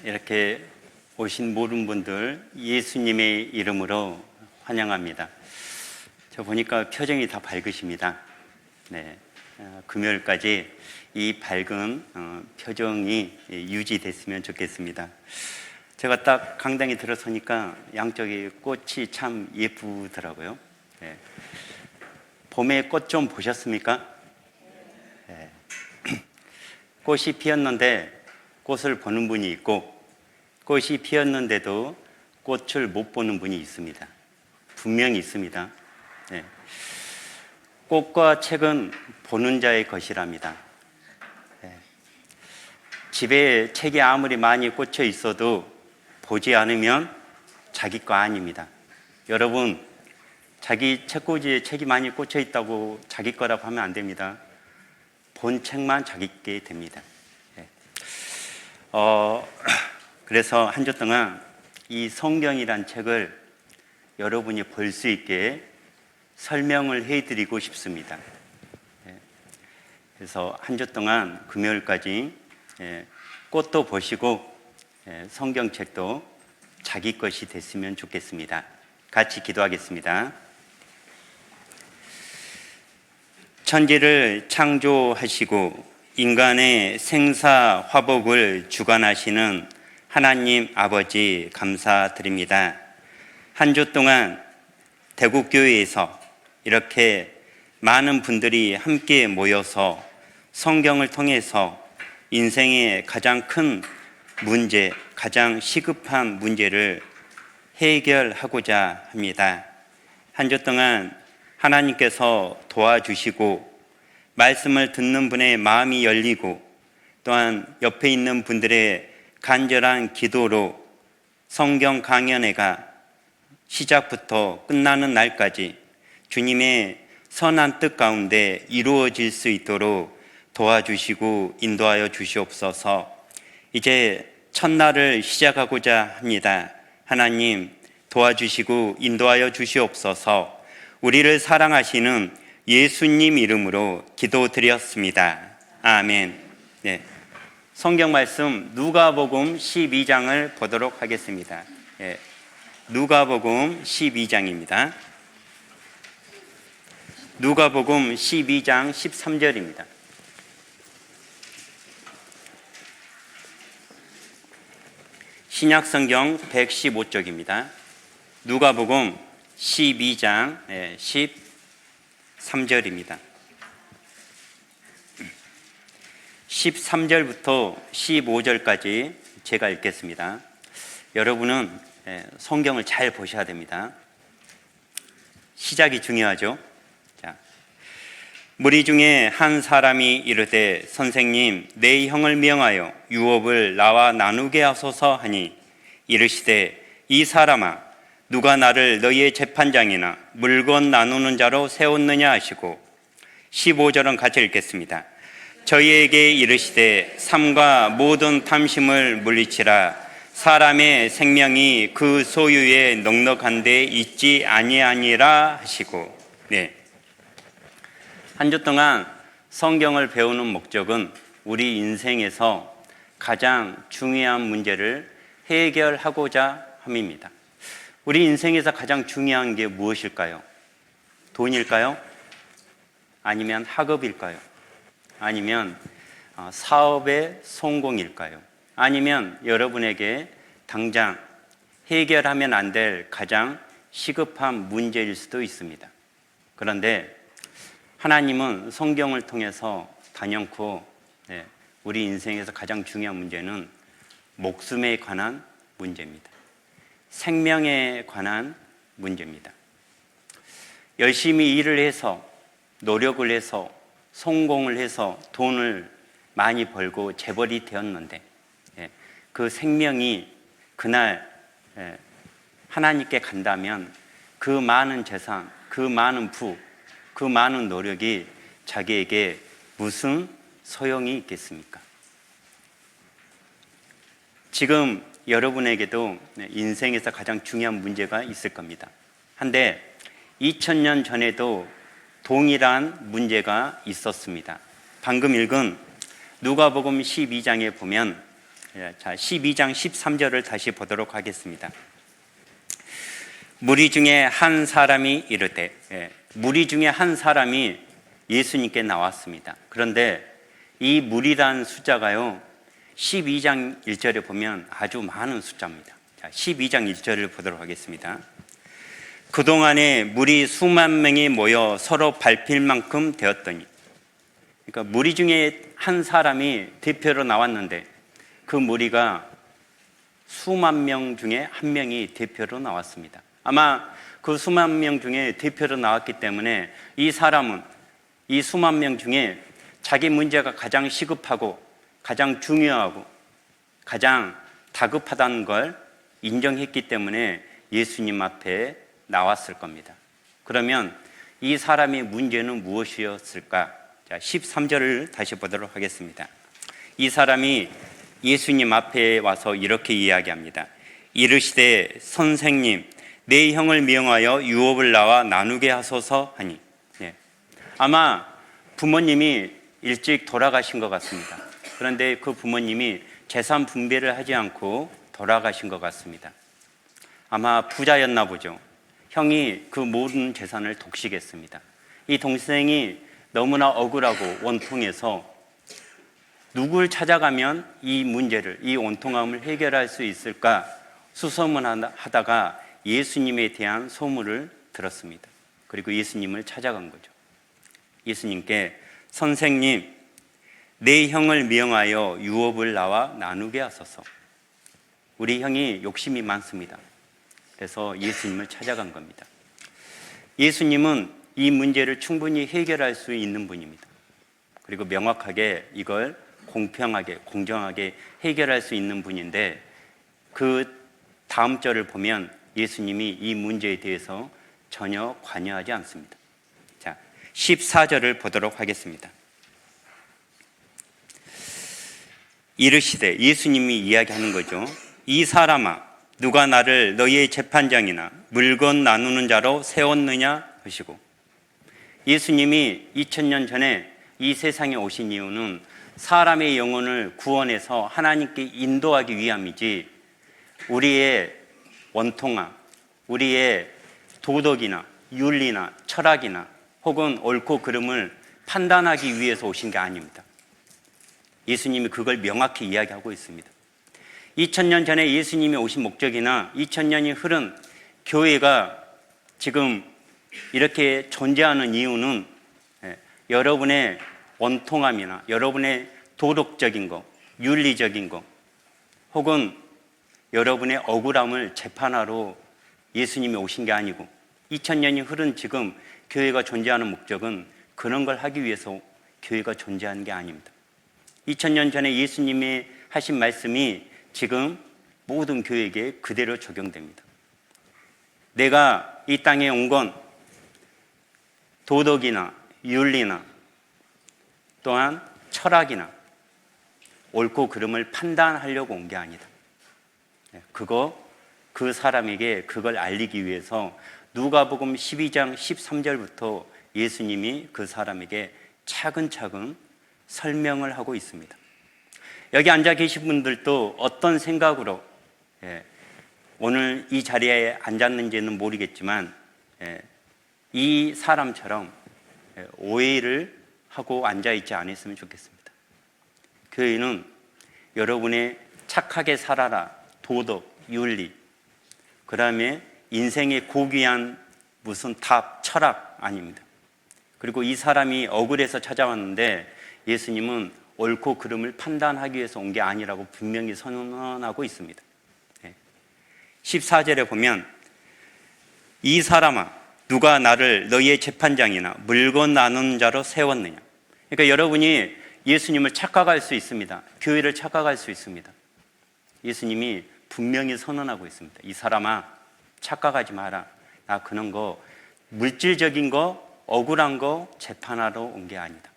이렇게 오신 모든 분들 예수님의 이름으로 환영합니다. 저 보니까 표정이 다 밝으십니다. 네, 금요일까지 이 밝은 표정이 유지됐으면 좋겠습니다. 제가 딱 강당에 들어서니까 양쪽에 꽃이 참 예쁘더라고요. 네. 봄에 꽃 좀 보셨습니까? 네. 꽃이 피었는데 꽃을 보는 분이 있고, 꽃이 피었는데도 꽃을 못 보는 분이 있습니다. 분명히 있습니다. 네. 꽃과 책은 보는 자의 것이랍니다. 네. 집에 책이 아무리 많이 꽂혀 있어도 보지 않으면 자기 거 아닙니다. 여러분, 자기 책꽂이에 책이 많이 꽂혀 있다고 자기 거라고 하면 안 됩니다. 본 책만 자기께 됩니다. 네. 그래서 한 주 동안 이 성경이란 책을 여러분이 볼 수 있게 설명을 해드리고 싶습니다. 그래서 한 주 동안 금요일까지 꽃도 보시고 성경책도 자기 것이 됐으면 좋겠습니다. 같이 기도하겠습니다. 천지를 창조하시고 인간의 생사 화복을 주관하시는 하나님 아버지 감사드립니다. 한 주 동안 대구교회에서 이렇게 많은 분들이 함께 모여서 성경을 통해서 인생의 가장 큰 문제, 가장 시급한 문제를 해결하고자 합니다. 한 주 동안 하나님께서 도와주시고 말씀을 듣는 분의 마음이 열리고 또한 옆에 있는 분들의 간절한 기도로 성경 강연회가 시작부터 끝나는 날까지 주님의 선한 뜻 가운데 이루어질 수 있도록 도와주시고 인도하여 주시옵소서. 이제 첫날을 시작하고자 합니다. 하나님 도와주시고 인도하여 주시옵소서. 우리를 사랑하시는 예수님 이름으로 기도드렸습니다. 아멘. 네. 성경 말씀 누가복음 12장을 보도록 하겠습니다. 네. 누가복음 12장입니다. 누가복음 12장 13절입니다. 신약성경 115쪽입니다. 누가복음 12장 13절입니다. 13절부터 15절까지 제가 읽겠습니다. 여러분은 성경을 잘 보셔야 됩니다. 시작이 중요하죠. 자, 무리 중에 한 사람이 이르되 선생님 내 형을 명하여 유업을 나와 나누게 하소서 하니 이르시되 이 사람아 누가 나를 너희의 재판장이나 물건 나누는 자로 세웠느냐 하시고 15절은 같이 읽겠습니다. 저희에게 이르시되 삼가 모든 탐심을 물리치라. 사람의 생명이 그 소유에 넉넉한 데 있지 아니하니라 하시고. 네. 한 주 동안 성경을 배우는 목적은 우리 인생에서 가장 중요한 문제를 해결하고자 함입니다. 우리 인생에서 가장 중요한 게 무엇일까요? 돈일까요? 아니면 학업일까요? 아니면 사업의 성공일까요? 아니면 여러분에게 당장 해결하면 안 될 가장 시급한 문제일 수도 있습니다. 그런데 하나님은 성경을 통해서 단연코 우리 인생에서 가장 중요한 문제는 목숨에 관한 문제입니다. 생명에 관한 문제입니다. 열심히 일을 해서 노력을 해서 성공을 해서 돈을 많이 벌고 재벌이 되었는데 그 생명이 그날 하나님께 간다면 그 많은 재산, 그 많은 부, 그 많은 노력이 자기에게 무슨 소용이 있겠습니까? 지금 여러분에게도 인생에서 가장 중요한 문제가 있을 겁니다. 한데 2000년 전에도 동일한 문제가 있었습니다. 방금 읽은 누가복음 12장에 보면 자, 12장 13절을 다시 보도록 하겠습니다. 무리 중에 한 사람이 이르되, 무리 중에 한 사람이 예수님께 나왔습니다. 그런데 이 무리란 숫자가요, 12장 1절에 보면 아주 많은 숫자입니다. 자, 12장 1절을 보도록 하겠습니다. 그동안에 무리 수만 명이 모여 서로 밟힐 만큼 되었더니, 그러니까 무리 중에 한 사람이 대표로 나왔는데 그 무리가 수만 명 중에 한 명이 대표로 나왔습니다. 아마 그 수만 명 중에 대표로 나왔기 때문에 이 사람은 이 수만 명 중에 자기 문제가 가장 시급하고 가장 중요하고 가장 다급하다는 걸 인정했기 때문에 예수님 앞에 나왔을 겁니다. 그러면 이 사람의 문제는 무엇이었을까? 자, 13절을 다시 보도록 하겠습니다. 이 사람이 예수님 앞에 와서 이렇게 이야기합니다. 이르시되 선생님, 내 형을 미용하여 유업을 나와 나누게 하소서 하니. 아마 부모님이 일찍 돌아가신 것 같습니다. 그런데 그 부모님이 재산 분배를 하지 않고 돌아가신 것 같습니다. 아마 부자였나 보죠. 형이 그 모든 재산을 독식했습니다. 이 동생이 너무나 억울하고 원통해서 누굴 찾아가면 이 문제를, 이 원통함을 해결할 수 있을까 수소문하다가 예수님에 대한 소문을 들었습니다. 그리고 예수님을 찾아간 거죠. 예수님께 선생님, 내 형을 미용하여 유업을 나와 나누게 하소서. 우리 형이 욕심이 많습니다. 그래서 예수님을 찾아간 겁니다. 예수님은 이 문제를 충분히 해결할 수 있는 분입니다. 그리고 명확하게 이걸 공평하게, 공정하게 해결할 수 있는 분인데 그 다음 절을 보면 예수님이 이 문제에 대해서 전혀 관여하지 않습니다. 자, 14절을 보도록 하겠습니다. 이르시되, 예수님이 이야기하는 거죠. 이 사람아, 누가 나를 너희의 재판장이나 물건 나누는 자로 세웠느냐 하시고, 예수님이 2000년 전에 이 세상에 오신 이유는 사람의 영혼을 구원해서 하나님께 인도하기 위함이지 우리의 원통함, 우리의 도덕이나 윤리나 철학이나 혹은 옳고 그름을 판단하기 위해서 오신 게 아닙니다. 예수님이 그걸 명확히 이야기하고 있습니다. 2000년 전에 예수님이 오신 목적이나 2000년이 흐른 교회가 지금 이렇게 존재하는 이유는 여러분의 원통함이나 여러분의 도덕적인 것, 윤리적인 것 혹은 여러분의 억울함을 재판하러 예수님이 오신 게 아니고 2000년이 흐른 지금 교회가 존재하는 목적은 그런 걸 하기 위해서 교회가 존재하는 게 아닙니다. 2000년 전에 예수님이 하신 말씀이 지금 모든 교회에게 그대로 적용됩니다. 내가 이 땅에 온 건 도덕이나 윤리나 또한 철학이나 옳고 그름을 판단하려고 온 게 아니다. 그 사람에게 그걸 알리기 위해서 누가복음 12장 13절부터 예수님이 그 사람에게 차근차근 설명을 하고 있습니다. 여기 앉아 계신 분들도 어떤 생각으로 오늘 이 자리에 앉았는지는 모르겠지만 이 사람처럼 오해를 하고 앉아있지 않았으면 좋겠습니다. 교회는 여러분의 착하게 살아라, 도덕, 윤리, 그 다음에 인생의 고귀한 무슨 답, 철학 아닙니다. 그리고 이 사람이 억울해서 찾아왔는데 예수님은 옳고 그름을 판단하기 위해서 온 게 아니라고 분명히 선언하고 있습니다. 14절에 보면 이 사람아, 누가 나를 너희의 재판장이나 물건 나누는 자로 세웠느냐. 그러니까 여러분이 예수님을 착각할 수 있습니다. 교회를 착각할 수 있습니다. 예수님이 분명히 선언하고 있습니다. 이 사람아, 착각하지 마라. 나 그런 거, 물질적인 거, 억울한 거 재판하러 온 게 아니다.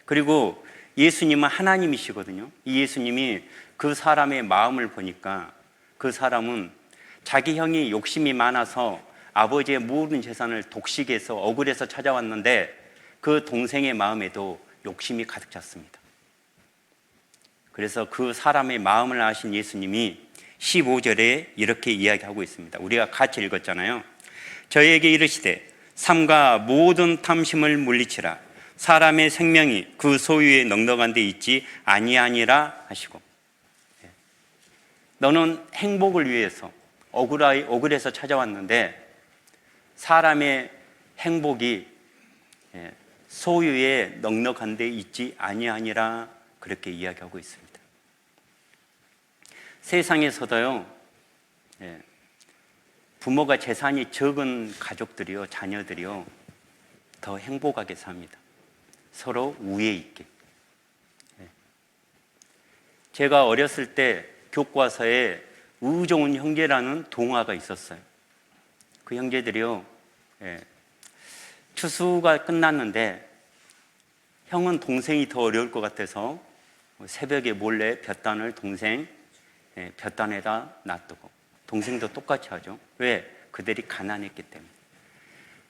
그리고 예수님은 하나님이시거든요. 이 예수님이 그 사람의 마음을 보니까 그 사람은 자기 형이 욕심이 많아서 아버지의 모든 재산을 독식해서 억울해서 찾아왔는데 그 동생의 마음에도 욕심이 가득 찼습니다. 그래서 그 사람의 마음을 아신 예수님이 15절에 이렇게 이야기하고 있습니다. 우리가 같이 읽었잖아요. 저에게 이르시되 삼가 모든 탐심을 물리치라. 사람의 생명이 그 소유에 넉넉한 데 있지 아니하니라 하시고, 너는 행복을 위해서 억울해서 찾아왔는데 사람의 행복이 소유에 넉넉한 데 있지 아니하니라, 그렇게 이야기하고 있습니다. 세상에서도요, 부모가 재산이 적은 가족들이요, 자녀들이요, 더 행복하게 삽니다. 서로 우애 있게. 제가 어렸을 때 교과서에 의좋은 형제라는 동화가 있었어요. 그 형제들이요, 추수가 끝났는데 형은 동생이 더 어려울 것 같아서 새벽에 몰래 볕단을 동생 볕단에다 놔두고, 동생도 똑같이 하죠. 왜? 그들이 가난했기 때문에.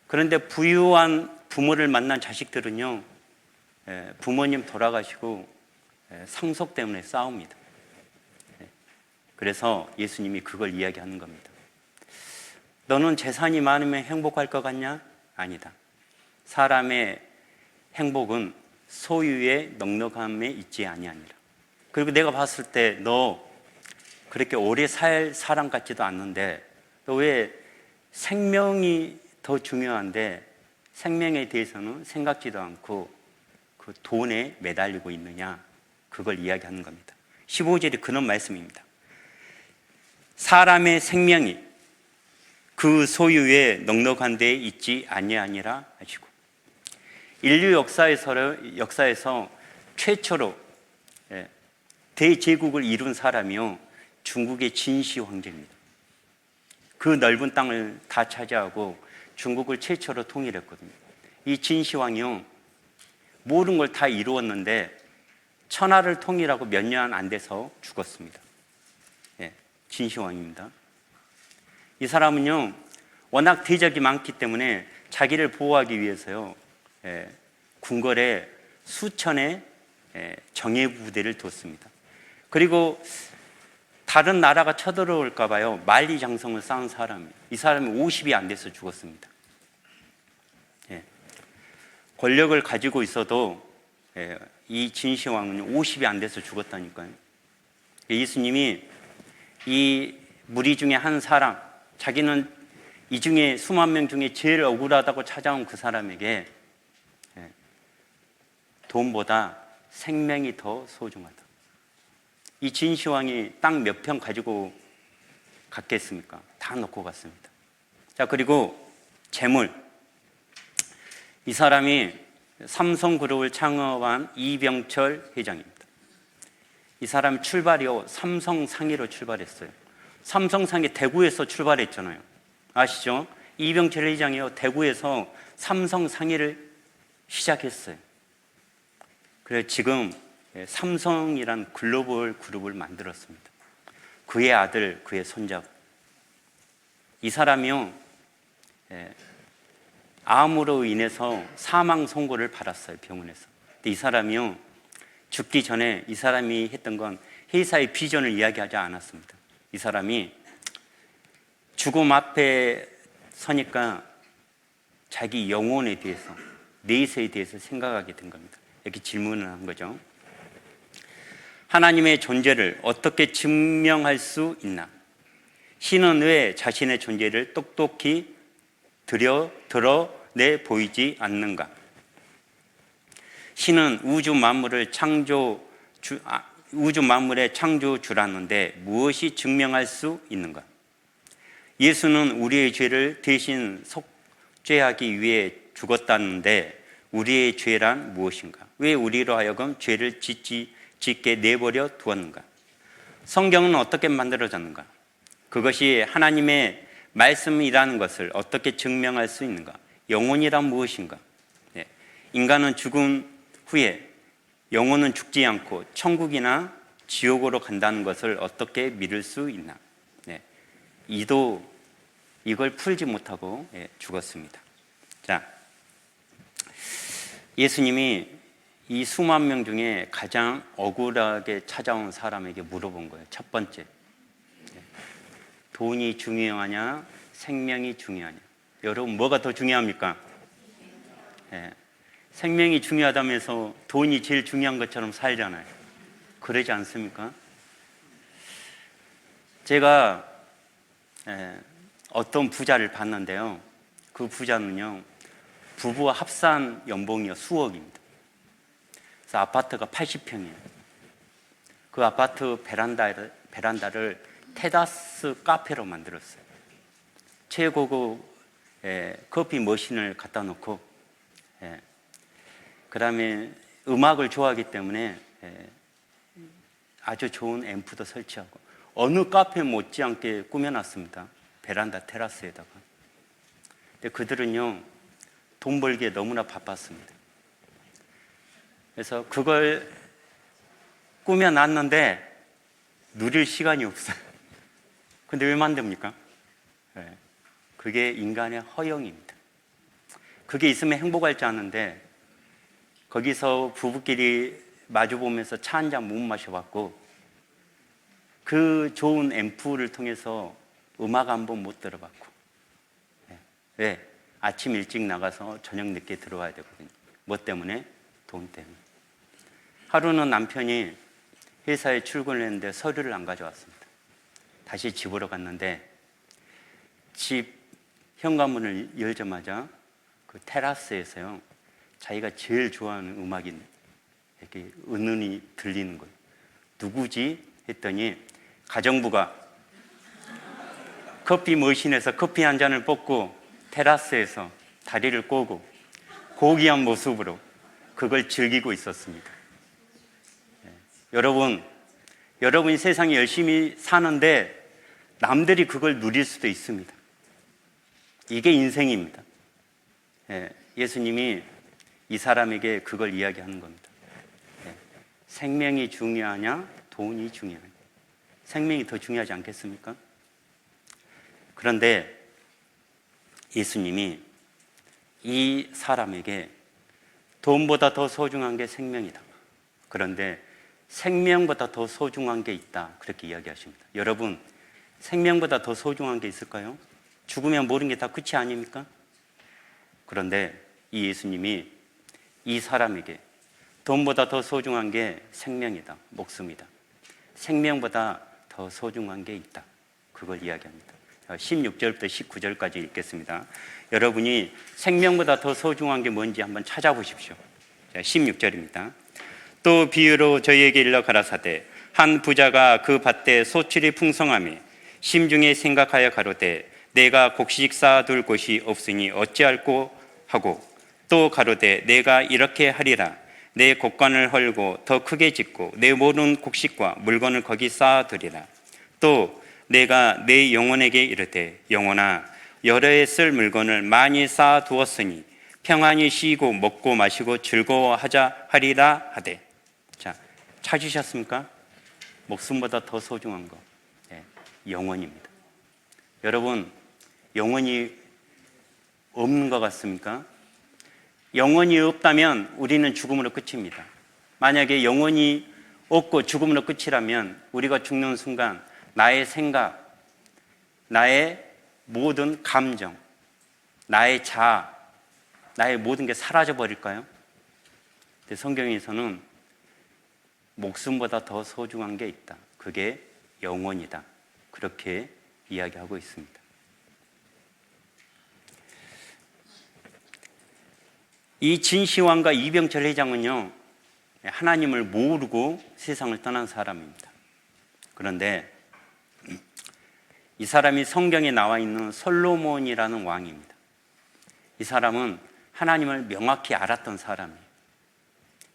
그런데 부유한 부모를 만난 자식들은요, 부모님 돌아가시고 상속 때문에 싸웁니다. 그래서 예수님이 그걸 이야기하는 겁니다. 너는 재산이 많으면 행복할 것 같냐? 아니다. 사람의 행복은 소유의 넉넉함에 있지 아니하니라. 그리고 내가 봤을 때 너 그렇게 오래 살 사람 같지도 않는데 너 왜 생명이 더 중요한데 생명에 대해서는 생각지도 않고 그 돈에 매달리고 있느냐, 그걸 이야기하는 겁니다. 15절이 그런 말씀입니다. 사람의 생명이 그 소유에 넉넉한 데에 있지 아니하니라 하시고, 인류 역사에서 최초로 대제국을 이룬 사람이요, 중국의 진시 황제입니다. 그 넓은 땅을 다 차지하고 중국을 최초로 통일했거든요. 이 진시 왕이요, 모든 걸 다 이루었는데 천하를 통일하고 몇 년 안 돼서 죽었습니다. 진시 왕입니다. 이 사람은요, 워낙 대적이 많기 때문에 자기를 보호하기 위해서요, 궁궐에 수천의 정예 부대를 뒀습니다. 그리고 다른 나라가 쳐들어올까 봐요, 만리장성을 쌓은 사람이에요. 이 사람이 50이 안 돼서 죽었습니다. 권력을 가지고 있어도 이 진시 왕은 50이 안 돼서 죽었다니까요. 예수님이 이 무리 중에 한 사람, 자기는 이 중에 수만 명 중에 제일 억울하다고 찾아온 그 사람에게 돈보다 생명이 더 소중하다. 이 진시황이 땅 몇 평 가지고 갔겠습니까? 다 놓고 갔습니다. 자, 그리고 재물. 이 사람이 삼성그룹을 창업한 이병철 회장입니다. 이 사람 출발이요, 삼성상해로 출발했어요. 삼성상해 대구에서 출발했잖아요. 아시죠? 이병철 회장이요, 대구에서 삼성상해를 시작했어요. 그래서 지금 삼성이란 글로벌 그룹을 만들었습니다. 그의 아들, 그의 손자. 이 사람이요, 암으로 인해서 사망 선고를 받았어요, 병원에서. 근데 이 사람이요, 죽기 전에 이 사람이 했던 건 회사의 비전을 이야기하지 않았습니다. 이 사람이 죽음 앞에 서니까 자기 영혼에 대해서, 내세에 대해서 생각하게 된 겁니다. 이렇게 질문을 한 거죠. 하나님의 존재를 어떻게 증명할 수 있나? 신은 왜 자신의 존재를 똑똑히 드러내 보이지 않는가? 신은 우주 만물의 창조주라는데 무엇이 증명할 수 있는가? 예수는 우리의 죄를 대신 속죄하기 위해 죽었다는데 우리의 죄란 무엇인가? 왜 우리로 하여금 죄를 짓게 내버려 두었는가? 성경은 어떻게 만들어졌는가? 그것이 하나님의 말씀이라는 것을 어떻게 증명할 수 있는가? 영혼이란 무엇인가? 인간은 죽음 후에 영혼은 죽지 않고 천국이나 지옥으로 간다는 것을 어떻게 믿을 수 있나? 이도 이걸 풀지 못하고 죽었습니다. 자, 예수님이 이 수만 명 중에 가장 억울하게 찾아온 사람에게 물어본 거예요. 첫 번째, 돈이 중요하냐, 생명이 중요하냐? 여러분, 뭐가 더 중요합니까? 생명이 중요하다면서 돈이 제일 중요한 것처럼 살잖아요. 그러지 않습니까? 제가 어떤 부자를 봤는데요. 그 부자는요, 부부와 합산 연봉이 수억입니다. 그래서 아파트가 80평이에요. 그 아파트 베란다를 테라스 카페로 만들었어요. 최고급 커피 머신을 갖다 놓고, 그 다음에 음악을 좋아하기 때문에 아주 좋은 앰프도 설치하고, 어느 카페 못지않게 꾸며놨습니다. 베란다 테라스에다가. 근데 그들은요, 돈 벌기에 너무나 바빴습니다. 그래서 그걸 꾸며놨는데 누릴 시간이 없어요. 근데 왜 만듭니까? 그게 인간의 허영입니다. 그게 있으면 행복할 줄 아는데, 거기서 부부끼리 마주보면서 차 한 잔 못 마셔봤고, 그 좋은 앰프를 통해서 음악 한 번 못 들어봤고, 왜? 아침 일찍 나가서 저녁 늦게 들어와야 되거든요. 뭐 때문에? 돈 때문에. 하루는 남편이 회사에 출근을 했는데 서류를 안 가져왔습니다. 다시 집으로 갔는데, 집 현관문을 열자마자 그 테라스에서요, 자기가 제일 좋아하는 음악이 이렇게 은은히 들리는 거예요. 누구지? 했더니 가정부가 커피 머신에서 커피 한 잔을 뽑고 테라스에서 다리를 꼬고 고귀한 모습으로 그걸 즐기고 있었습니다. 여러분이 세상에 열심히 사는데 남들이 그걸 누릴 수도 있습니다. 이게 인생입니다. 예수님이 이 사람에게 그걸 이야기하는 겁니다. 생명이 중요하냐, 돈이 중요하냐? 생명이 더 중요하지 않겠습니까? 그런데 예수님이 이 사람에게 돈보다 더 소중한 게 생명이다. 그런데 생명보다 더 소중한 게 있다. 그렇게 이야기하십니다. 여러분, 생명보다 더 소중한 게 있을까요? 죽으면 모든 게 다 끝이 아닙니까? 그런데 이 예수님이 이 사람에게 돈보다 더 소중한 게 생명이다, 목숨이다. 생명보다 더 소중한 게 있다. 그걸 이야기합니다. 16절부터 19절까지 읽겠습니다. 여러분이 생명보다 더 소중한 게 뭔지 한번 찾아보십시오. 16절입니다. 또 비유로 저희에게 일러 가라사대 한 부자가 그 밭에 소출이 풍성하며 심중에 생각하여 가로되 내가 곡식 쌓아둘 곳이 없으니 어찌할꼬 하고 또 가로되 내가 이렇게 하리라 내 곡간을 헐고 더 크게 짓고 내 모든 곡식과 물건을 거기 쌓아두리라. 또 내가 내 영혼에게 이르되 영혼아 여러 해 쓸 물건을 많이 쌓아두었으니 평안히 쉬고 먹고 마시고 즐거워하자 하리라 하되. 자, 찾으셨습니까? 목숨보다 더 소중한 거, 영혼입니다. 여러분, 영혼이 없는 것 같습니까? 영혼이 없다면 우리는 죽음으로 끝입니다. 만약에 영혼이 없고 죽음으로 끝이라면 우리가 죽는 순간 나의 생각, 나의 모든 감정, 나의 자아, 나의 모든 게 사라져 버릴까요? 근데 성경에서는 목숨보다 더 소중한 게 있다. 그게 영혼이다. 그렇게 이야기하고 있습니다. 이 진시황과 이병철 회장은요, 하나님을 모르고 세상을 떠난 사람입니다. 그런데 이 사람이 성경에 나와 있는 솔로몬이라는 왕입니다. 이 사람은 하나님을 명확히 알았던 사람이에요.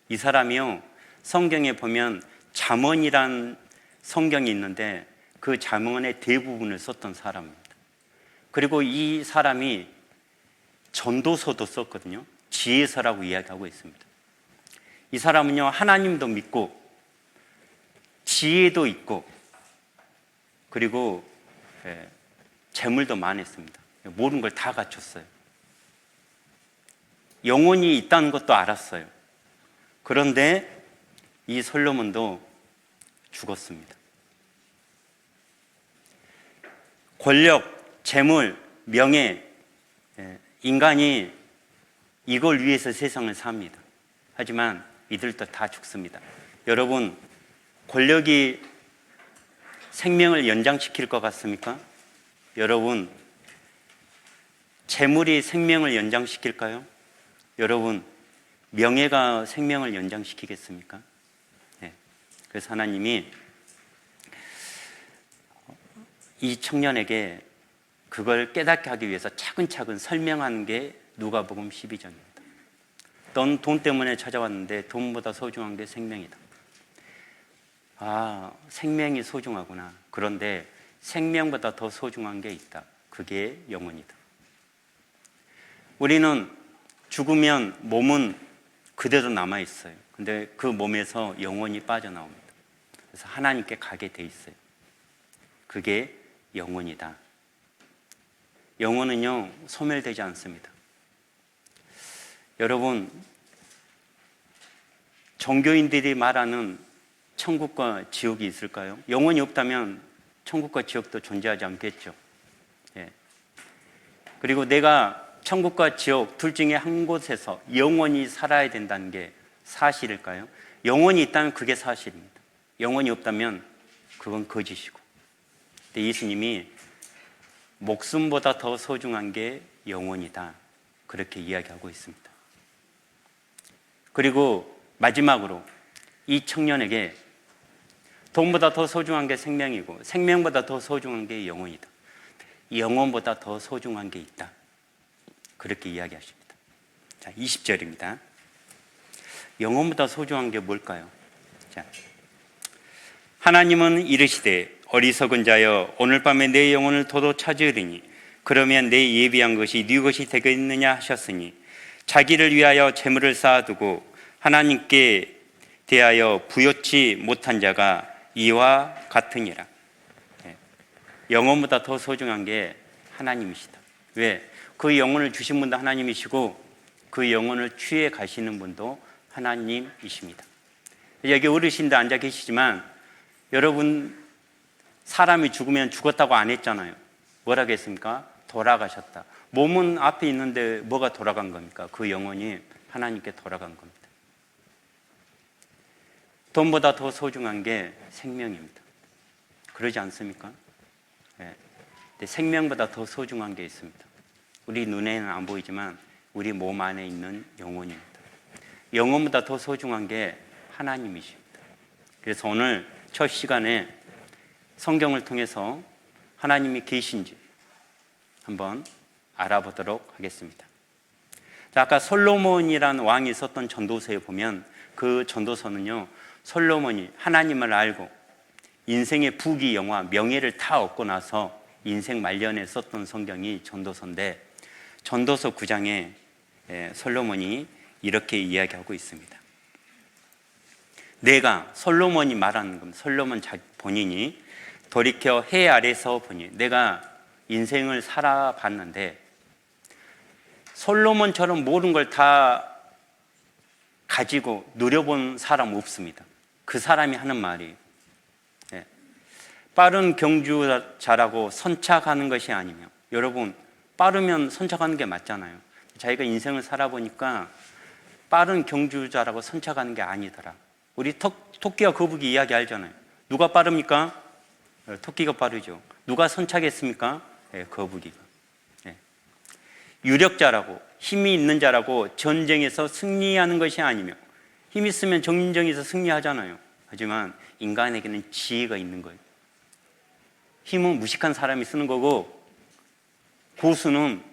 이 사람이요, 성경에 보면 잠언이란 성경이 있는데 그 잠언의 대부분을 썼던 사람입니다. 그리고 이 사람이 전도서도 썼거든요. 지혜서라고 이야기하고 있습니다. 이 사람은요, 하나님도 믿고 지혜도 있고 그리고 재물도 많았습니다. 모든 걸 다 갖췄어요. 영혼이 있다는 것도 알았어요. 그런데 이 솔로몬도 죽었습니다. 권력, 재물, 명예, 인간이 이걸 위해서 세상을 삽니다. 하지만 이들도 다 죽습니다. 여러분, 권력이 생명을 연장시킬 것 같습니까? 여러분, 재물이 생명을 연장시킬까요? 여러분, 명예가 생명을 연장시키겠습니까? 네. 그래서 하나님이 이 청년에게 그걸 깨닫게 하기 위해서 차근차근 설명하는 게 누가복음 12장입니다. 넌 돈 때문에 찾아왔는데 돈보다 소중한 게 생명이다. 아, 생명이 소중하구나. 그런데 생명보다 더 소중한 게 있다. 그게 영혼이다. 우리는 죽으면 몸은 그대로 남아있어요. 근데 그 몸에서 영혼이 빠져나옵니다. 그래서 하나님께 가게 돼 있어요. 그게 영혼이다. 영혼은요, 소멸되지 않습니다. 여러분, 종교인들이 말하는 천국과 지옥이 있을까요? 영혼이 없다면 천국과 지옥도 존재하지 않겠죠. 예. 그리고 내가 천국과 지옥 둘 중에 한 곳에서 영원히 살아야 된다는 게 사실일까요? 영혼이 있다면 그게 사실입니다. 영혼이 없다면 그건 거짓이고. 근데 예수님이 목숨보다 더 소중한 게 영혼이다. 그렇게 이야기하고 있습니다. 그리고 마지막으로 이 청년에게 돈보다 더 소중한 게 생명이고 생명보다 더 소중한 게 영혼이다. 영혼보다 더 소중한 게 있다. 그렇게 이야기하십니다. 자, 20절입니다. 영혼보다 소중한 게 뭘까요? 자, 하나님은 이르시되 어리석은 자여 오늘 밤에 내 영혼을 도로 찾으리니 그러면 내 예비한 것이 네 것이 되겠느냐 하셨으니 자기를 위하여 재물을 쌓아두고 하나님께 대하여 부요치 못한 자가 이와 같으니라. 영혼보다 더 소중한 게 하나님이시다. 왜? 그 영혼을 주신 분도 하나님이시고 그 영혼을 취해 가시는 분도 하나님이십니다. 여기 어르신들 앉아 계시지만 여러분, 사람이 죽으면 죽었다고 안 했잖아요. 뭐라고 했습니까? 돌아가셨다. 몸은 앞에 있는데 뭐가 돌아간 겁니까? 그 영혼이 하나님께 돌아간 겁니다. 돈보다 더 소중한 게 생명입니다. 그러지 않습니까? 네. 생명보다 더 소중한 게 있습니다. 우리 눈에는 안 보이지만 우리 몸 안에 있는 영혼입니다. 영혼보다 더 소중한 게 하나님이십니다. 그래서 오늘 첫 시간에 성경을 통해서 하나님이 계신지 한번 알아보도록 하겠습니다. 자, 아까 솔로몬이라는 왕이 있었던 전도서에 보면 그 전도서는요, 솔로몬이 하나님을 알고 인생의 부귀 영화 명예를 다 얻고 나서 인생 말년에 썼던 성경이 전도서인데 전도서 9장에 솔로몬이 이렇게 이야기하고 있습니다. 내가 솔로몬이 말하는 겁니다. 솔로몬 본인이 돌이켜 해 아래서 보니 내가 인생을 살아봤는데 솔로몬처럼 모든 걸 다 가지고 누려본 사람 없습니다. 그 사람이 하는 말이 빠른 경주자라고 선착하는 것이 아니며, 여러분 빠르면 선착하는 게 맞잖아요. 자기가 인생을 살아보니까 빠른 경주자라고 선착하는 게 아니더라. 우리 토끼와 거북이 이야기 알잖아요. 누가 빠릅니까? 토끼가 빠르죠. 누가 선착했습니까? 거북이가. 유력자라고, 힘이 있는 자라고 전쟁에서 승리하는 것이 아니며, 힘 있으면 전쟁에서 승리하잖아요. 하지만 인간에게는 지혜가 있는 거예요. 힘은 무식한 사람이 쓰는 거고 고수는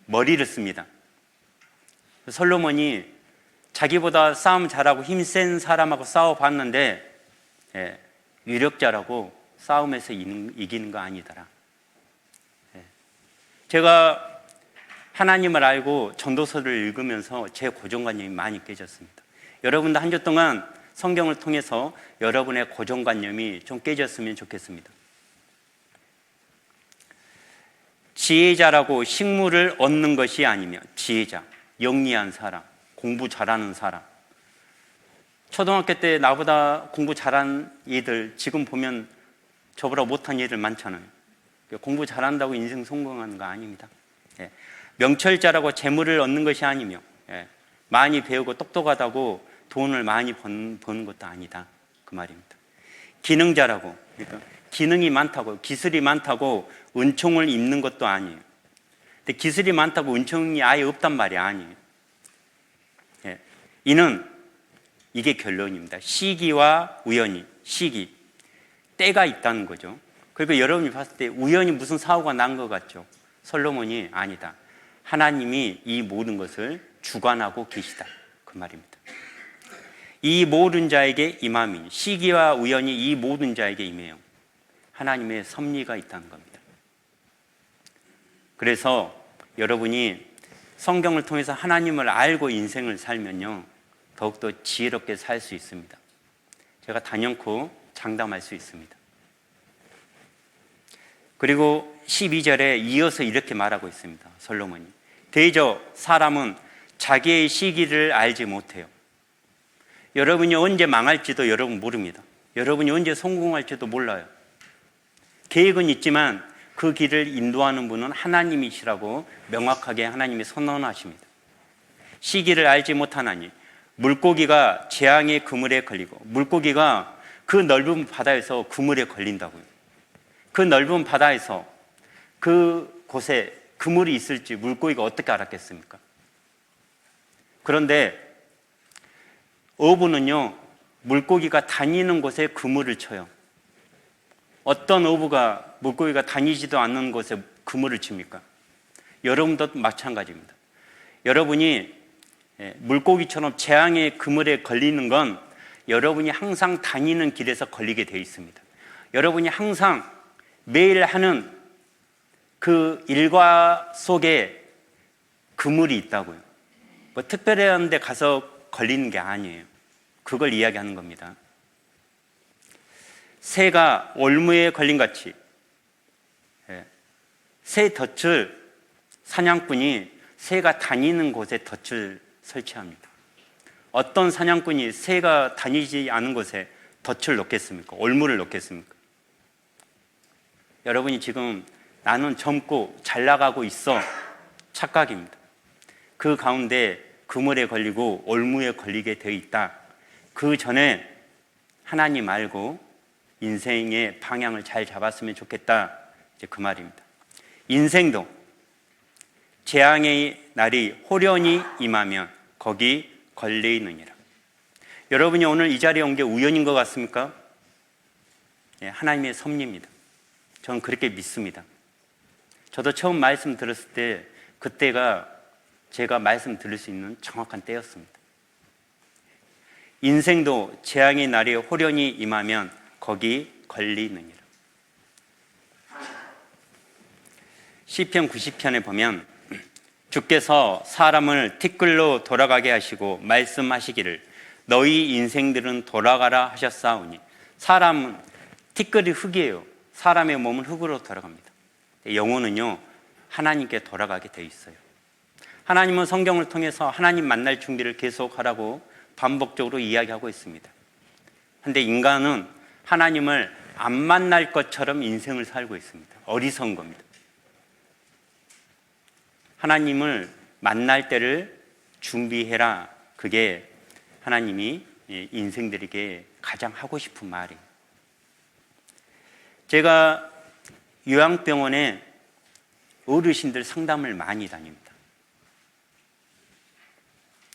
머리를 씁니다. 솔로몬이 자기보다 싸움 잘하고 힘센 사람하고 싸워봤는데 유력자라고 싸움에서 이기는 거 아니더라. 제가 하나님을 알고 전도서를 읽으면서 제 고정관념이 많이 깨졌습니다. 여러분도 한 주 동안 성경을 통해서 여러분의 고정관념이 좀 깨졌으면 좋겠습니다. 지혜자라고 식물을 얻는 것이 아니며, 지혜자, 영리한 사람, 공부 잘하는 사람, 초등학교 때 나보다 공부 잘한 애들 지금 보면 저보다 못한 애들 많잖아요. 공부 잘한다고 인생 성공하는 거 아닙니다. 예. 명철자라고 재물을 얻는 것이 아니며, 예. 많이 배우고 똑똑하다고 돈을 많이 버는 것도 아니다, 그 말입니다. 기능자라고, 그러니까 기능이 많다고, 기술이 많다고 은총을 입는 것도 아니에요. 근데 기술이 많다고 은총이 아예 없단 말이 아니에요. 예. 이게 결론입니다. 시기와 우연히, 시기, 때가 있다는 거죠. 그리고 여러분이 봤을 때 우연히 무슨 사고가 난 것 같죠? 솔로몬이 아니다. 하나님이 이 모든 것을 주관하고 계시다, 그 말입니다. 이 모든 자에게 임함이, 시기와 우연이 이 모든 자에게 임해요. 하나님의 섭리가 있다는 겁니다. 그래서 여러분이 성경을 통해서 하나님을 알고 인생을 살면요, 더욱더 지혜롭게 살 수 있습니다. 제가 단연코 장담할 수 있습니다. 그리고 12절에 이어서 이렇게 말하고 있습니다. 솔로몬이, 대저 사람은 자기의 시기를 알지 못해요. 여러분이 언제 망할지도 여러분 모릅니다. 여러분이 언제 성공할지도 몰라요. 계획은 있지만 그 길을 인도하는 분은 하나님이시라고 명확하게 하나님이 선언하십니다. 시기를 알지 못하나니 물고기가 재앙의 그물에 걸리고, 물고기가 그 넓은 바다에서 그물에 걸린다고요. 그 넓은 바다에서 그 곳에 그물이 있을지 물고기가 어떻게 알았겠습니까? 그런데 어부는요, 물고기가 다니는 곳에 그물을 쳐요. 어떤 어부가 물고기가 다니지도 않는 곳에 그물을 칩니까? 여러분도 마찬가지입니다. 여러분이 물고기처럼 재앙의 그물에 걸리는 건 여러분이 항상 다니는 길에서 걸리게 되어 있습니다. 여러분이 항상 매일 하는 그 일과 속에 그물이 있다고요. 뭐 특별한 데 가서 걸리는 게 아니에요. 그걸 이야기하는 겁니다. 새가 올무에 걸린 같이, 새 덫을, 사냥꾼이 새가 다니는 곳에 덫을 설치합니다. 어떤 사냥꾼이 새가 다니지 않은 곳에 덫을 놓겠습니까? 올무를 놓겠습니까? 여러분이 지금 나는 젊고 잘 나가고 있어, 착각입니다. 그 가운데 그물에 걸리고 올무에 걸리게 되어 있다. 그 전에 하나님 알고 인생의 방향을 잘 잡았으면 좋겠다, 이제 그 말입니다. 인생도 재앙의 날이 호련히 임하면 거기 걸려 있느니라. 여러분이 오늘 이 자리에 온 게 우연인 것 같습니까? 예, 하나님의 섭리입니다. 저는 그렇게 믿습니다. 저도 처음 말씀 들었을 때 그때가 제가 말씀 들을 수 있는 정확한 때였습니다. 인생도 재앙의 날이 호련히 임하면 거기 걸리느니라. 시편 90편에 보면 주께서 사람을 티끌로 돌아가게 하시고 말씀하시기를 너희 인생들은 돌아가라 하셨사오니, 사람은 티끌이 흙이에요. 사람의 몸은 흙으로 돌아갑니다. 영혼은요, 하나님께 돌아가게 돼 있어요. 하나님은 성경을 통해서 하나님 만날 준비를 계속하라고 반복적으로 이야기하고 있습니다. 그런데 인간은 하나님을 안 만날 것처럼 인생을 살고 있습니다. 어리석은 겁니다. 하나님을 만날 때를 준비해라. 그게 하나님이 인생들에게 가장 하고 싶은 말이에요. 제가 요양병원에 어르신들 상담을 많이 다닙니다.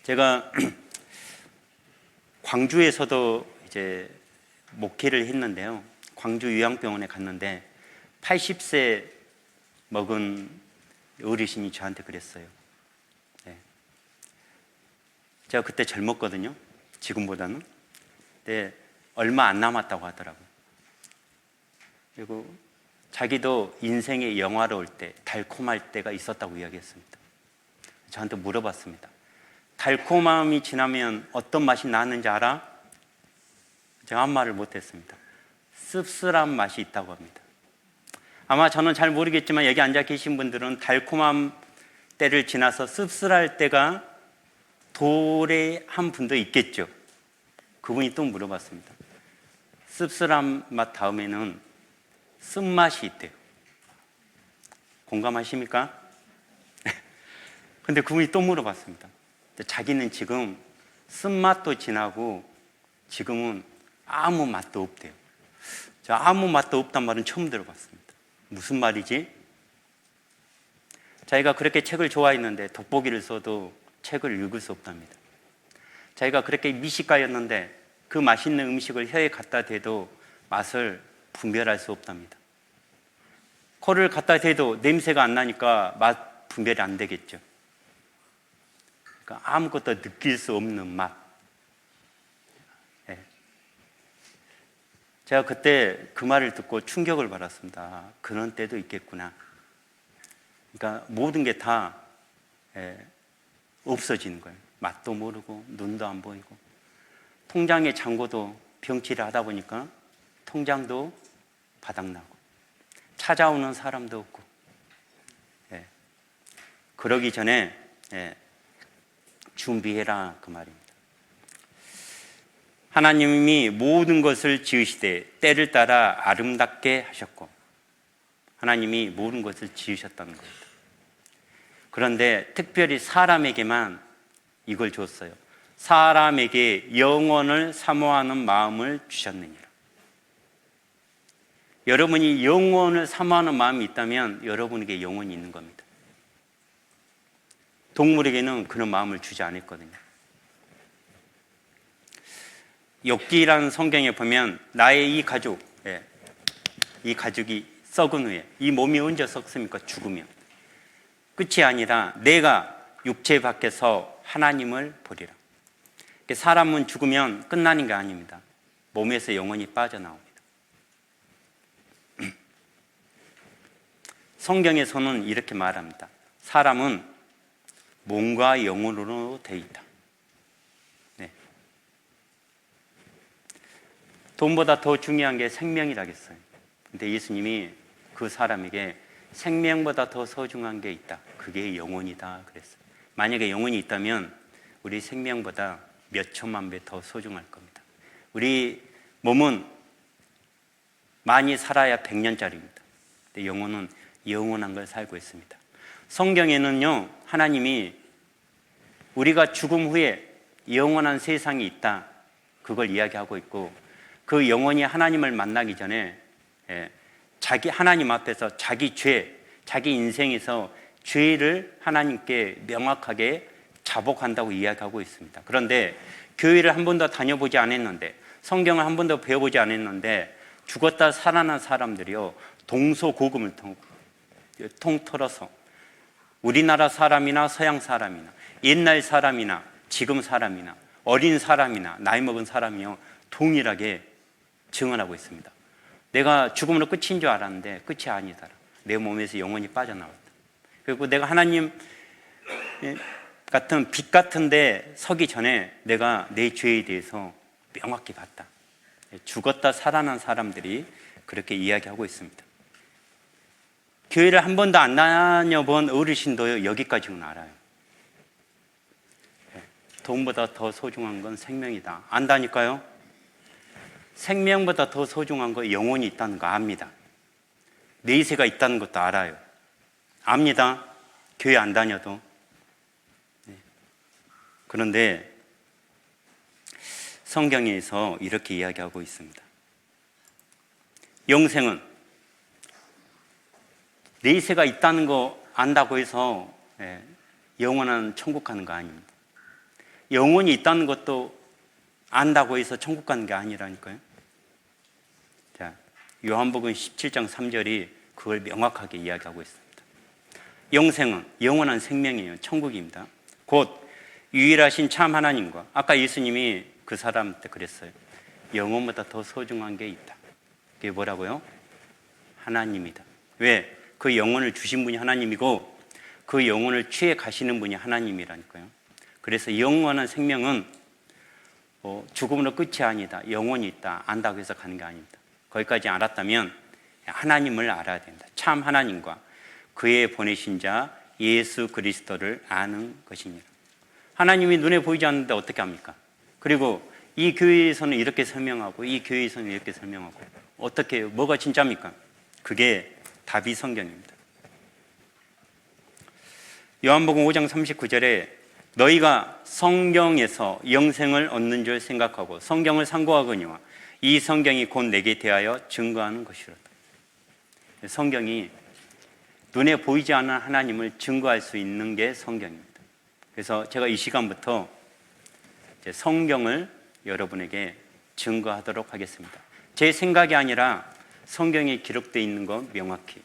제가 광주에서도 이제 목회를 했는데요. 광주 요양병원에 갔는데 80세 먹은 어르신이 저한테 그랬어요. 네. 제가 그때 젊었거든요. 지금보다는. 근데 얼마 안 남았다고 하더라고요. 그리고 자기도 인생의 영화로울 때, 달콤할 때가 있었다고 이야기했습니다. 저한테 물어봤습니다. 달콤함이 지나면 어떤 맛이 나는지 알아? 제가 아무 말을 못했습니다. 씁쓸한 맛이 있다고 합니다. 아마 저는 잘 모르겠지만 여기 앉아 계신 분들은 달콤함 때를 지나서 씁쓸할 때가 도래한 분도 있겠죠. 그분이 또 물어봤습니다. 씁쓸한 맛 다음에는 쓴맛이 있대요. 공감하십니까? 근데 그분이 또 물어봤습니다. 자기는 지금 쓴맛도 지나고 지금은 아무 맛도 없대요. 저 아무 맛도 없단 말은 처음 들어봤습니다. 무슨 말이지? 자기가 그렇게 책을 좋아했는데 돋보기를 써도 책을 읽을 수 없답니다. 자기가 그렇게 미식가였는데 그 맛있는 음식을 혀에 갖다 대도 맛을 분별할 수 없답니다. 코를 갖다 대도 냄새가 안 나니까 맛 분별이 안 되겠죠. 그러니까 아무것도 느낄 수 없는 맛. 네. 제가 그때 그 말을 듣고 충격을 받았습니다. 그런 때도 있겠구나. 그러니까 모든 게 다 없어지는 거예요. 맛도 모르고 눈도 안 보이고 통장의 잔고도 병치를 하다 보니까 통장도 바닥나고 찾아오는 사람도 없고 그러기 전에 준비해라 그 말입니다. 하나님이 모든 것을 지으시되 때를 따라 아름답게 하셨고 하나님이 모든 것을 지으셨다는 겁니다. 그런데 특별히 사람에게만 이걸 줬어요. 사람에게 영원을 사모하는 마음을 주셨느니라. 여러분이 영원을 사모하는 마음이 있다면 여러분에게 영혼이 있는 겁니다. 동물에게는 그런 마음을 주지 않았거든요. 욥기라는 성경에 보면 나의 이 가족, 이 가족이 썩은 후에 이 몸이 언제 썩습니까? 죽으면. 끝이 아니라 내가 육체 밖에서 하나님을 보리라. 사람은 죽으면 끝나는 게 아닙니다. 몸에서 영혼이 빠져나옵니다. 성경에서는 이렇게 말합니다. 사람은 몸과 영혼으로 되어 있다. 네. 돈보다 더 중요한 게 생명이라겠어요. 근데 예수님이 그 사람에게 생명보다 더 소중한 게 있다. 그게 영혼이다 그랬어요. 만약에 영혼이 있다면 우리 생명보다 몇 천만 배 더 소중할 겁니다. 우리 몸은 많이 살아야 100년짜리입니다. 근데 영혼은 영원한 걸 살고 있습니다. 성경에는요, 하나님이 우리가 죽음 후에 영원한 세상이 있다. 그걸 이야기하고 있고 그 영혼이 하나님을 만나기 전에 하나님 앞에서 자기 죄, 자기 인생에서 죄를 하나님께 명확하게 자복한다고 이야기하고 있습니다. 그런데 교회를 한 번도 다녀보지 않았는데 성경을 한 번도 배워보지 않았는데 죽었다 살아난 사람들이요 동서고금을 통틀어서 우리나라 사람이나 서양 사람이나 옛날 사람이나 지금 사람이나 어린 사람이나 나이 먹은 사람이요 동일하게 증언하고 있습니다. 내가 죽음으로 끝인 줄 알았는데 끝이 아니더라. 내 몸에서 영혼이 빠져나왔다. 그리고 내가 하나님 같은 빛 같은데 서기 전에 내가 내 죄에 대해서 명확히 봤다. 죽었다 살아난 사람들이 그렇게 이야기하고 있습니다. 교회를 한 번도 안 다녀본 어르신도 여기까지는 알아요. 돈보다 더 소중한 건 생명이다. 안다니까요? 생명보다 더 소중한 거 영혼이 있다는 거 압니다. 내세가 있다는 것도 알아요. 압니다. 교회 안 다녀도. 그런데 성경에서 이렇게 이야기하고 있습니다. 영생은 내세가 있다는 거 안다고 해서 영원한 천국 가는 거 아닙니다. 영혼이 있다는 것도 안다고 해서 천국 가는 게 아니라니까요. 자, 요한복음 17장 3절이 그걸 명확하게 이야기하고 있습니다. 영생은 영원한 생명이에요. 천국입니다. 곧 유일하신 참 하나님과 아까 예수님이 그 사람한테 그랬어요. 영혼보다 더 소중한 게 있다. 그게 뭐라고요? 하나님이다. 왜? 그 영혼을 주신 분이 하나님이고 그 영혼을 취해 가시는 분이 하나님이라니까요. 그래서 영원한 생명은 죽음으로 끝이 아니다. 영혼이 있다. 안다고 해서 가는 게 아닙니다. 거기까지 알았다면 하나님을 알아야 된다. 참 하나님과 그의 보내신 자 예수 그리스도를 아는 것이니라. 하나님이 눈에 보이지 않는데 어떻게 합니까? 그리고 이 교회에서는 이렇게 설명하고 이 교회에서는 이렇게 설명하고 어떻게 해요? 뭐가 진짜입니까? 그게 답이 성경입니다. 요한복음 5장 39절에 너희가 성경에서 영생을 얻는 줄 생각하고 성경을 상고하거니와 이 성경이 곧 내게 대하여 증거하는 것이로다. 성경이 눈에 보이지 않는 하나님을 증거할 수 있는 게 성경입니다. 그래서 제가 이 시간부터 이제 성경을 여러분에게 증거하도록 하겠습니다. 제 생각이 아니라 성경에 기록되어 있는 거 명확히.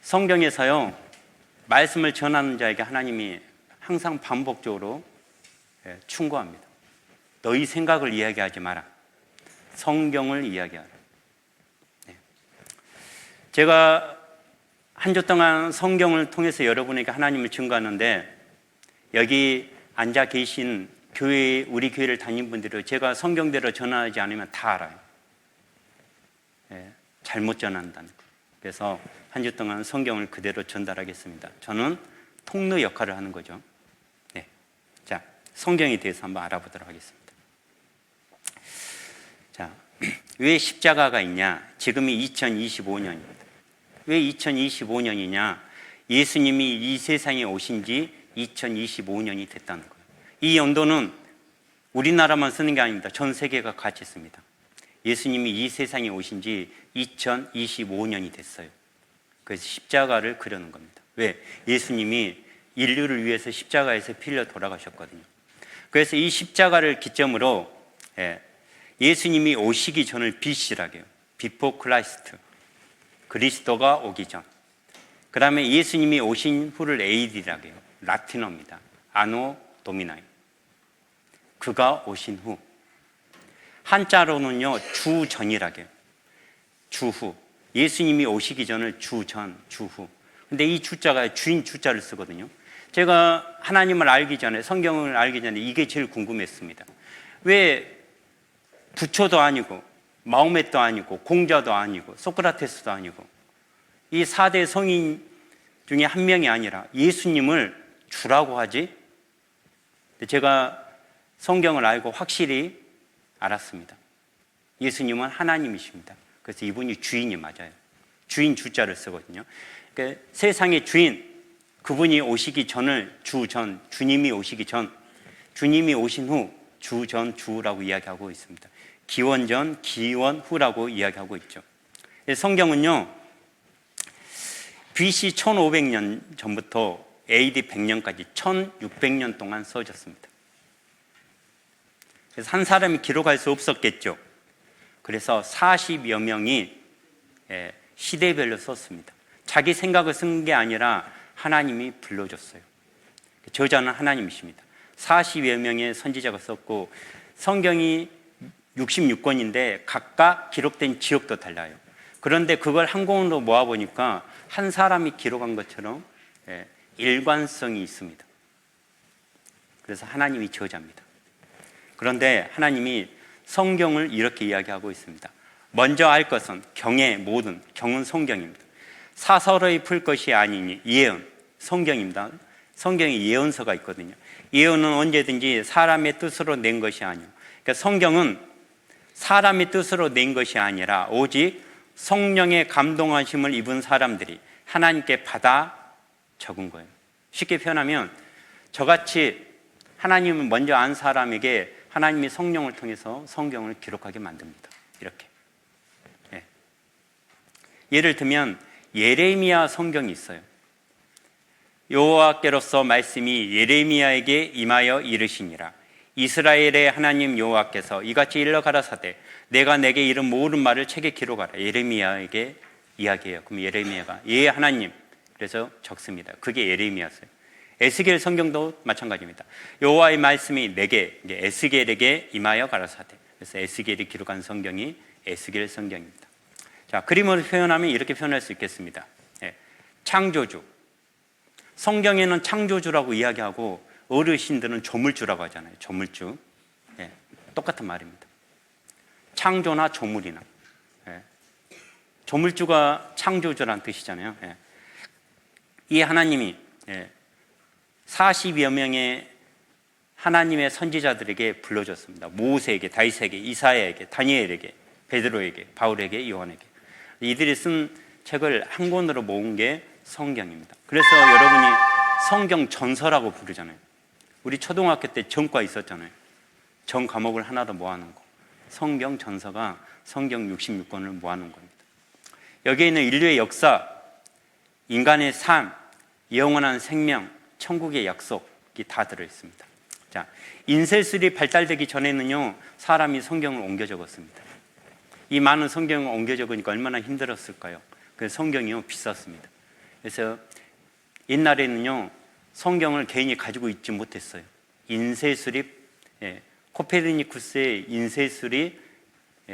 성경에서요, 말씀을 전하는 자에게 하나님이 항상 반복적으로 충고합니다. 너희 생각을 이야기하지 마라. 성경을 이야기하라. 제가 한 주 동안 성경을 통해서 여러분에게 하나님을 증거하는데 여기 앉아 계신 교회, 우리 교회를 다닌 분들은 제가 성경대로 전하지 않으면 다 알아요. 잘못 전한다는 거. 그래서 한 주 동안 성경을 그대로 전달하겠습니다. 저는 통로 역할을 하는 거죠. 네. 자, 성경에 대해서 한번 알아보도록 하겠습니다. 자, 왜 십자가가 있냐? 지금이 2025년입니다. 왜 2025년이냐? 예수님이 이 세상에 오신 지 2025년이 됐다는 거예요. 이 연도는 우리나라만 쓰는 게 아닙니다. 전 세계가 같이 씁니다. 예수님이 이 세상에 오신 지 2025년이 됐어요. 그래서 십자가를 그려는 겁니다. 왜? 예수님이 인류를 위해서 십자가에서 피 흘려 돌아가셨거든요. 그래서 이 십자가를 기점으로 예수님이 오시기 전을 BC라고 해요. Before Christ. 그리스도가 오기 전. 그 다음에 예수님이 오신 후를 AD라고 해요. 라틴어입니다. 아노 도미나이. 그가 오신 후. 한자로는요, 주전이라고 해요. 주후. 예수님이 오시기 전을 주전, 주후. 근데 이 주자가 주인 주자를 쓰거든요. 제가 하나님을 알기 전에, 성경을 알기 전에 이게 제일 궁금했습니다. 왜 부처도 아니고 마호멧도 아니고 공자도 아니고 소크라테스도 아니고 이 4대 성인 중에 한 명이 아니라 예수님을 주라고 하지? 제가 성경을 알고 확실히 알았습니다. 예수님은 하나님이십니다. 그래서 이분이 주인이 맞아요. 주인 주자를 쓰거든요. 그러니까 세상의 주인, 그분이 오시기 전을 주전, 주님이 오시기 전, 주님이 오신 후 주전, 주라고 이야기하고 있습니다. 기원전, 기원후라고 이야기하고 있죠. 성경은요, BC 1500년 전부터 AD 100년까지 1600년 동안 써졌습니다. 그래서 한 사람이 기록할 수 없었겠죠. 그래서 40여 명이 시대별로 썼습니다. 자기 생각을 쓴 게 아니라 하나님이 불러줬어요. 저자는 하나님이십니다. 40여 명의 선지자가 썼고 성경이 66권인데 각각 기록된 지역도 달라요. 그런데 그걸 한 권으로 모아보니까 한 사람이 기록한 것처럼 일관성이 있습니다. 그래서 하나님이 저자입니다. 그런데 하나님이 성경을 이렇게 이야기하고 있습니다. 먼저 알 것은 경의 모든, 경은 성경입니다. 사설의 풀 것이 아니니 예언, 성경입니다. 성경에 예언서가 있거든요. 예언은 언제든지 사람의 뜻으로 낸 것이 아니요. 그러니까 성경은 사람의 뜻으로 낸 것이 아니라 오직 성령의 감동하심을 입은 사람들이 하나님께 받아 적은 거예요. 쉽게 표현하면 저같이 하나님을 먼저 안 사람에게 하나님이 성령을 통해서 성경을 기록하게 만듭니다. 이렇게. 예를 들면 예레미야 성경이 있어요. 여호와께로서 말씀이 예레미야에게 임하여 이르시니라. 이스라엘의 하나님 여호와께서 이같이 일러 가라사대 내가 내게 이른 모든 말을 책에 기록하라. 예레미야에게 이야기해요. 그럼 예레미야가 예 하나님 그래서 적습니다. 그게 예레미야서요. 에스겔 성경도 마찬가지입니다. 여호와의 말씀이 내게 에스겔에게 임하여 가라사대. 그래서 에스겔이 기록한 성경이 에스겔 성경입니다. 자, 그림으로 표현하면 이렇게 표현할 수 있겠습니다. 창조주. 성경에는 창조주라고 이야기하고 어르신들은 조물주라고 하잖아요. 조물주. 똑같은 말입니다. 창조나 조물이나. 조물주가 창조주라는 뜻이잖아요. 이 하나님이 40여 명의 하나님의 선지자들에게 불러줬습니다. 모세에게, 다윗에게, 이사야에게, 다니엘에게, 베드로에게, 바울에게, 요한에게. 이들이 쓴 책을 한 권으로 모은 게 성경입니다. 그래서 여러분이 성경 전서라고 부르잖아요. 우리 초등학교 때 전과 있었잖아요. 전 과목을 하나 더 모아놓은 거. 성경 전서가 성경 66권을 모아놓은 겁니다. 여기에 있는 인류의 역사, 인간의 삶, 영원한 생명, 천국의 약속이 다 들어있습니다. 자, 인쇄술이 발달되기 전에는요, 사람이 성경을 옮겨 적었습니다. 이 많은 성경을 옮겨 적으니까 얼마나 힘들었을까요? 그래서 성경이요, 비쌌습니다. 그래서 옛날에는요, 성경을 개인이 가지고 있지 못했어요. 인쇄술이, 코페르니쿠스의 인쇄술이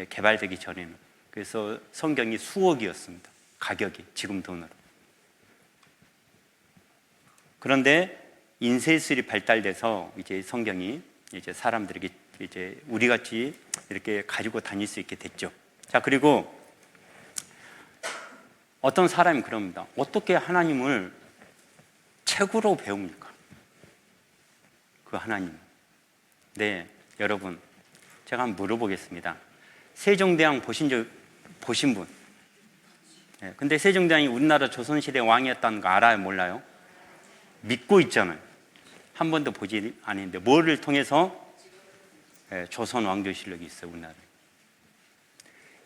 개발되기 전에는. 그래서 성경이 수억이었습니다. 가격이, 지금 돈으로. 그런데 인쇄술이 발달돼서 이제 성경이 이제 사람들에게 이제 우리 같이 이렇게 가지고 다닐 수 있게 됐죠. 자, 그리고 어떤 사람이 그럽니다. 어떻게 하나님을 책으로 배웁니까? 그 하나님. 네, 여러분, 제가 한번 물어보겠습니다. 세종대왕 보신 분? 네, 근데 세종대왕이 우리나라 조선시대 왕이었다는 거 알아요, 몰라요? 믿고 있잖아요. 한 번도 보지 않았는데 뭐를 통해서? 조선 왕조실록이 있어요, 우리나라에.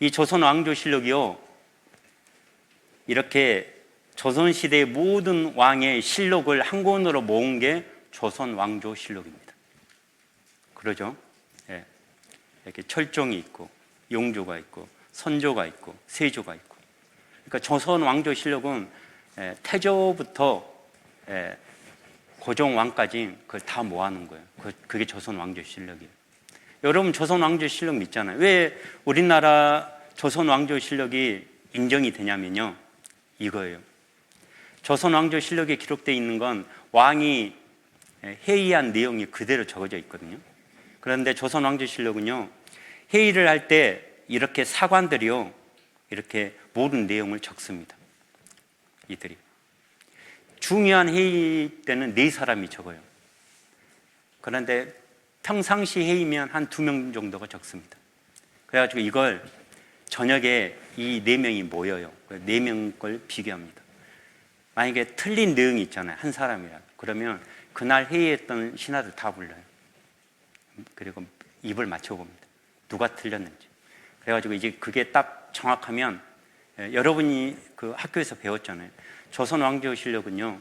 이 조선 왕조실록이요, 이렇게 조선시대의 모든 왕의 실록을 한 권으로 모은 게 조선 왕조실록입니다. 그러죠? 이렇게 철종이 있고 용조가 있고 선조가 있고 세조가 있고. 그러니까 조선 왕조실록은 태조부터 고종 왕까지 그걸 다 모아놓은 거예요. 그게 조선 왕조실록이에요. 여러분, 조선 왕조실록 믿잖아요. 왜 우리나라 조선 왕조실록이 인정이 되냐면요, 이거예요. 조선 왕조실록에 기록되어 있는 건 왕이 회의한 내용이 그대로 적어져 있거든요. 그런데 조선 왕조실록은요, 회의를 할 때 이렇게 사관들이요, 이렇게 모든 내용을 적습니다. 이들이 중요한 회의 때는 4사람이 적어요. 그런데 평상시 회의면 한 2명 정도가 적습니다. 그래가지고 이걸 저녁에 이 4명이 모여요. 4명 걸 비교합니다. 만약에 틀린 내용이 있잖아요, 한 사람이라. 그러면 그날 회의했던 신하들 다 불러요. 그리고 입을 맞춰봅니다. 누가 틀렸는지. 그래가지고 이제 그게 딱 정확하면, 여러분이 그 학교에서 배웠잖아요. 조선 왕조실록은요,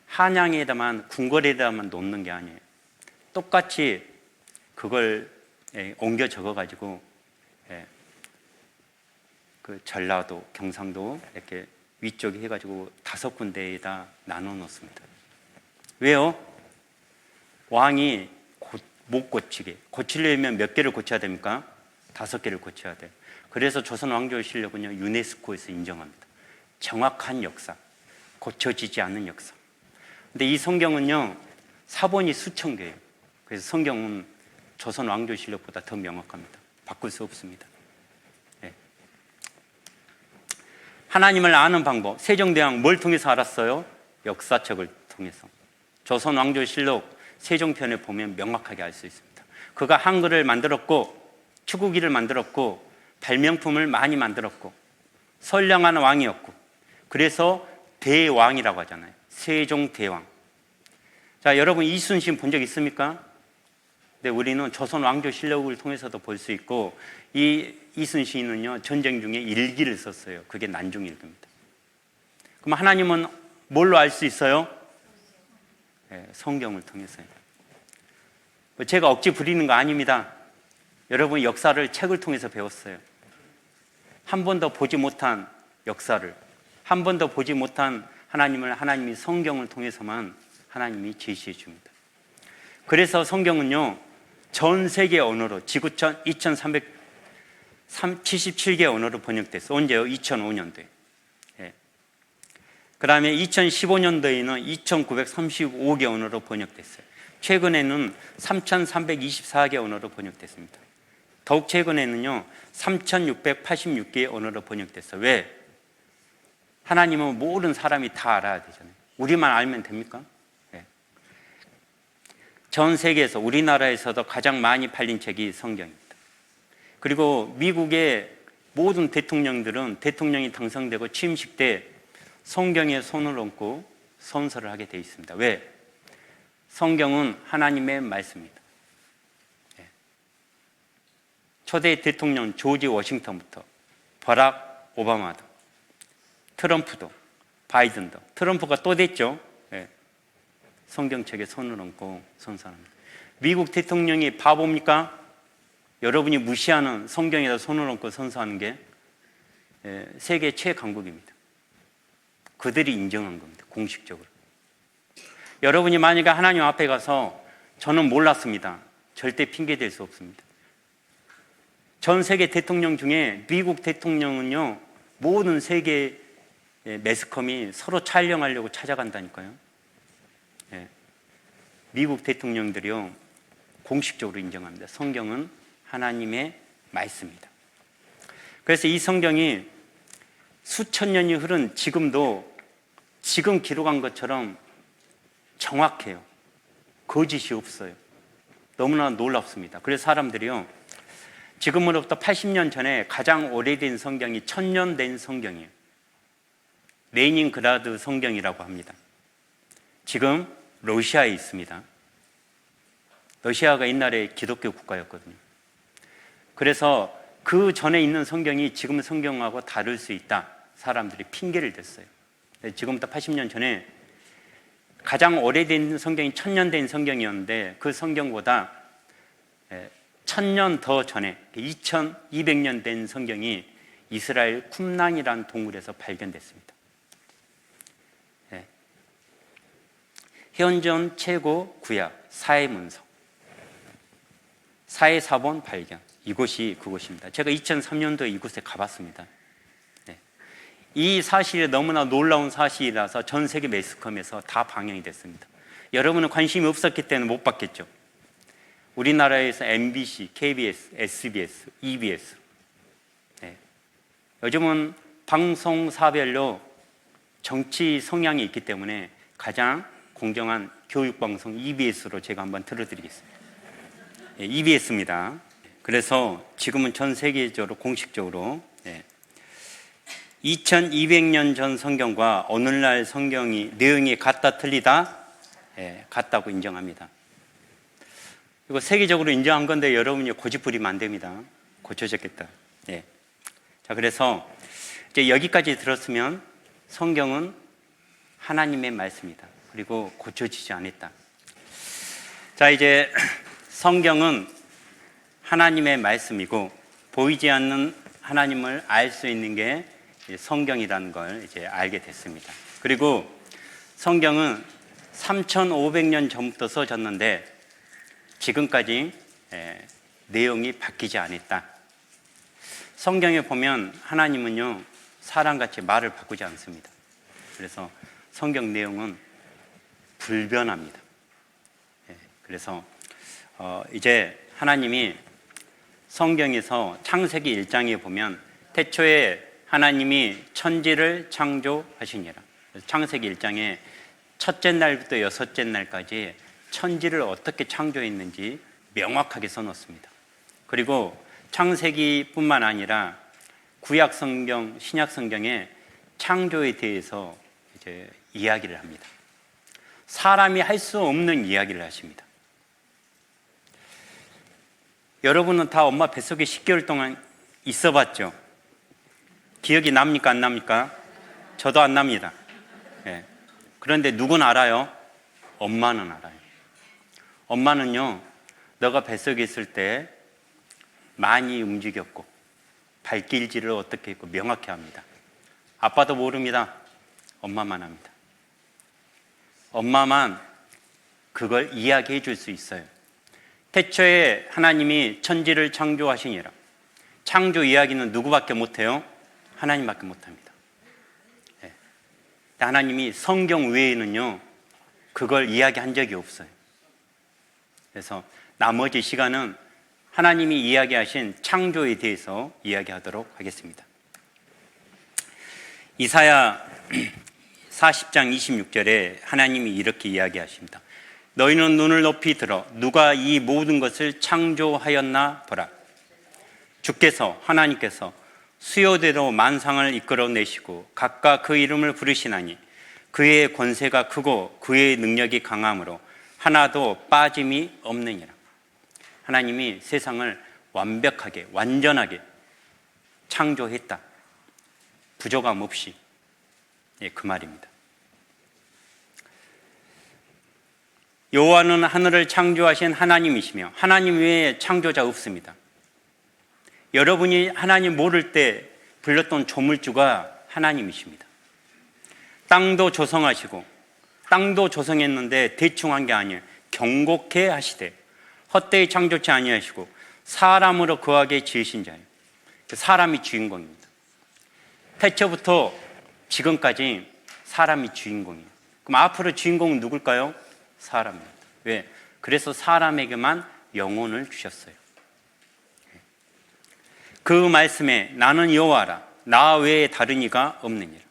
한양에다만, 궁궐에다만 놓는 게 아니에요. 똑같이 그걸 옮겨 적어가지고 그 전라도, 경상도 이렇게 위쪽에 해가지고 5군데에다 나눠 놓습니다. 왜요? 왕이 못 고치게. 고치려면 몇 개를 고쳐야 됩니까? 5개를 고쳐야 돼요. 그래서 조선 왕조실록은요, 유네스코에서 인정합니다. 정확한 역사, 고쳐지지 않는 역사. 근데 이 성경은요, 사본이 수천 개예요. 그래서 성경은 조선 왕조실록보다 더 명확합니다. 바꿀 수 없습니다. 네. 하나님을 아는 방법, 세종대왕 뭘 통해서 알았어요? 역사책을 통해서. 조선 왕조실록 세종편에 보면 명확하게 알 수 있습니다. 그가 한글을 만들었고, 추구기를 만들었고, 발명품을 많이 만들었고, 선량한 왕이었고, 그래서 대왕이라고 하잖아요. 세종대왕. 자, 여러분 이순신 본 적 있습니까? 근데 우리는 조선 왕조실록을 통해서도 볼 수 있고, 이 이순신은요, 전쟁 중에 일기를 썼어요. 그게 난중일기입니다. 그럼 하나님은 뭘로 알 수 있어요? 성경을 통해서요. 제가 억지 부리는 거 아닙니다. 여러분 역사를 책을 통해서 배웠어요. 한 번도 보지 못한 역사를, 한 번도 보지 못한 하나님을 하나님이 성경을 통해서만 하나님이 제시해 줍니다. 그래서 성경은요, 전 세계 언어로 지구촌 2377개 언어로 번역됐어요. 언제요? 2005년도에. 그 다음에 2015년도에는 2935개 언어로 번역됐어요. 최근에는 3324개 언어로 번역됐습니다. 더욱 최근에는요, 3686개의 언어로 번역됐어요. 왜? 하나님은 모든 사람이 다 알아야 되잖아요. 우리만 알면 됩니까? 네. 전 세계에서 우리나라에서도 가장 많이 팔린 책이 성경입니다. 그리고 미국의 모든 대통령들은 대통령이 당선되고 취임식 때 성경에 손을 얹고 선서를 하게 되어 있습니다. 왜? 성경은 하나님의 말씀입니다. 초대 대통령 조지 워싱턴부터 버락 오바마도, 트럼프도, 바이든도, 트럼프가 또 됐죠. 성경책에 손을 얹고 선서합니다. 미국 대통령이 바보입니까? 여러분이 무시하는 성경에다 손을 얹고 선서하는 게 세계 최강국입니다. 그들이 인정한 겁니다. 공식적으로. 여러분이 만약에 하나님 앞에 가서 저는 몰랐습니다. 절대 핑계댈 수 없습니다. 전 세계 대통령 중에 미국 대통령은요, 모든 세계 매스컴이 서로 촬영하려고 찾아간다니까요. 미국 대통령들이요, 공식적으로 인정합니다. 성경은 하나님의 말씀입니다. 그래서 이 성경이 수천 년이 흐른 지금도 지금 기록한 것처럼 정확해요. 거짓이 없어요. 너무나 놀랍습니다. 그래서 사람들이요, 지금으로부터 80년 전에 가장 오래된 성경이 1000년 된 성경이에요. 레닌그라드 성경이라고 합니다. 지금 러시아에 있습니다. 러시아가 옛날에 기독교 국가였거든요. 그래서 그 전에 있는 성경이 지금 성경하고 다를 수 있다. 사람들이 핑계를 댔어요. 지금부터 80년 전에 가장 오래된 성경이 1000년 된 성경이었는데 그 성경보다 1000년 더 전에 2200년 된 성경이 이스라엘 쿰란이라는 동굴에서 발견됐습니다. 현존 최고 구약 사해문서, 사해사본 발견, 이곳이 그곳입니다. 제가 2003년도에 이곳에 가봤습니다. 이 사실이 너무나 놀라운 사실이라서 전 세계 매스컴에서 다 방영이 됐습니다. 여러분은 관심이 없었기 때문에 못 봤겠죠. 우리나라에서 MBC, KBS, SBS, EBS. 요즘은 방송사별로 정치 성향이 있기 때문에 가장 공정한 교육방송 EBS로 제가 한번 틀어드리겠습니다. EBS입니다. 그래서 지금은 전 세계적으로 공식적으로 2200년 전 성경과 오늘날 성경이 내용이 같다 틀리다? 같다고 인정합니다. 이거 세계적으로 인정한 건데 여러분이 고집 부리면 안 됩니다. 고쳐졌겠다. 자, 그래서 이제 여기까지 들었으면 성경은 하나님의 말씀이다. 그리고 고쳐지지 않았다. 자, 이제 성경은 하나님의 말씀이고 보이지 않는 하나님을 알 수 있는 게 성경이라는 걸 이제 알게 됐습니다. 그리고 성경은 3500년 전부터 써졌는데 지금까지 내용이 바뀌지 않았다. 성경에 보면 하나님은요, 사람같이 말을 바꾸지 않습니다. 그래서 성경 내용은 불변합니다. 그래서 이제 하나님이 성경에서 창세기 1장에 보면 태초에 하나님이 천지를 창조하시니라. 창세기 1장에 첫째 날부터 여섯째 날까지 천지를 어떻게 창조했는지 명확하게 써놓습니다. 그리고 창세기뿐만 아니라 구약 성경, 신약 성경에 창조에 대해서 이제 이야기를 합니다. 사람이 할 수 없는 이야기를 하십니다. 여러분은 다 엄마 뱃속에 10개월 동안 있어 봤죠? 기억이 납니까? 안 납니까? 저도 안 납니다. 그런데 누군 알아요? 엄마는 알아요. 엄마는요, 너가 뱃속에 있을 때 많이 움직였고 발길질을 어떻게 했고 명확히 합니다. 아빠도 모릅니다. 엄마만 합니다. 엄마만 그걸 이야기해 줄 수 있어요. 태초에 하나님이 천지를 창조하시니라. 창조 이야기는 누구밖에 못해요? 하나님밖에 못합니다. 하나님이 성경 외에는요, 그걸 이야기한 적이 없어요. 그래서 나머지 시간은 하나님이 이야기하신 창조에 대해서 이야기하도록 하겠습니다. 이사야 40장 26절에 하나님이 이렇게 이야기하십니다. 너희는 눈을 높이 들어 누가 이 모든 것을 창조하였나 보라. 주께서 하나님께서 수요대로 만상을 이끌어내시고 각각 그 이름을 부르시나니 그의 권세가 크고 그의 능력이 강함으로 하나도 빠짐이 없느니라. 하나님이 세상을 완벽하게 완전하게 창조했다. 부족함 없이. 그 말입니다. 여호와는 하늘을 창조하신 하나님이시며 하나님 외에 창조자 없습니다. 여러분이 하나님 모를 때 불렀던 조물주가 하나님이십니다. 땅도 조성하시고 땅도 조성했는데 대충 한 게 아니에요. 경곡해 하시되 헛되이 창조치 아니하시고 사람으로 거하게 지으신 자예요. 사람이 주인공입니다. 태초부터 지금까지 사람이 주인공이에요. 그럼 앞으로 주인공은 누굴까요? 사람입니다. 왜? 그래서 사람에게만 영혼을 주셨어요. 그 말씀에 나는 여호와라 나 외에 다른 이가 없느니라.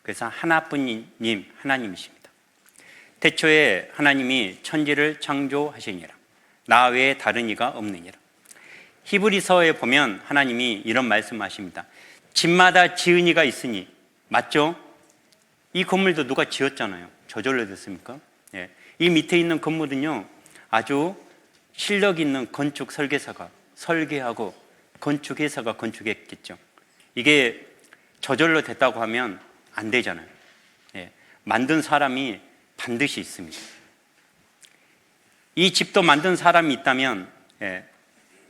그래서 하나뿐인 하나님이십니다. 태초에 하나님이 천지를 창조하시니라. 나 외에 다른 이가 없느니라. 히브리서에 보면 하나님이 이런 말씀하십니다. 집마다 지은 이가 있으니. 맞죠? 이 건물도 누가 지었잖아요. 저절로 됐습니까? 예. 이 밑에 있는 건물은요 아주 실력 있는 건축 설계사가 설계하고 건축회사가 건축했겠죠. 이게 저절로 됐다고 하면 안 되잖아요. 예. 만든 사람이 반드시 있습니다. 이 집도 만든 사람이 있다면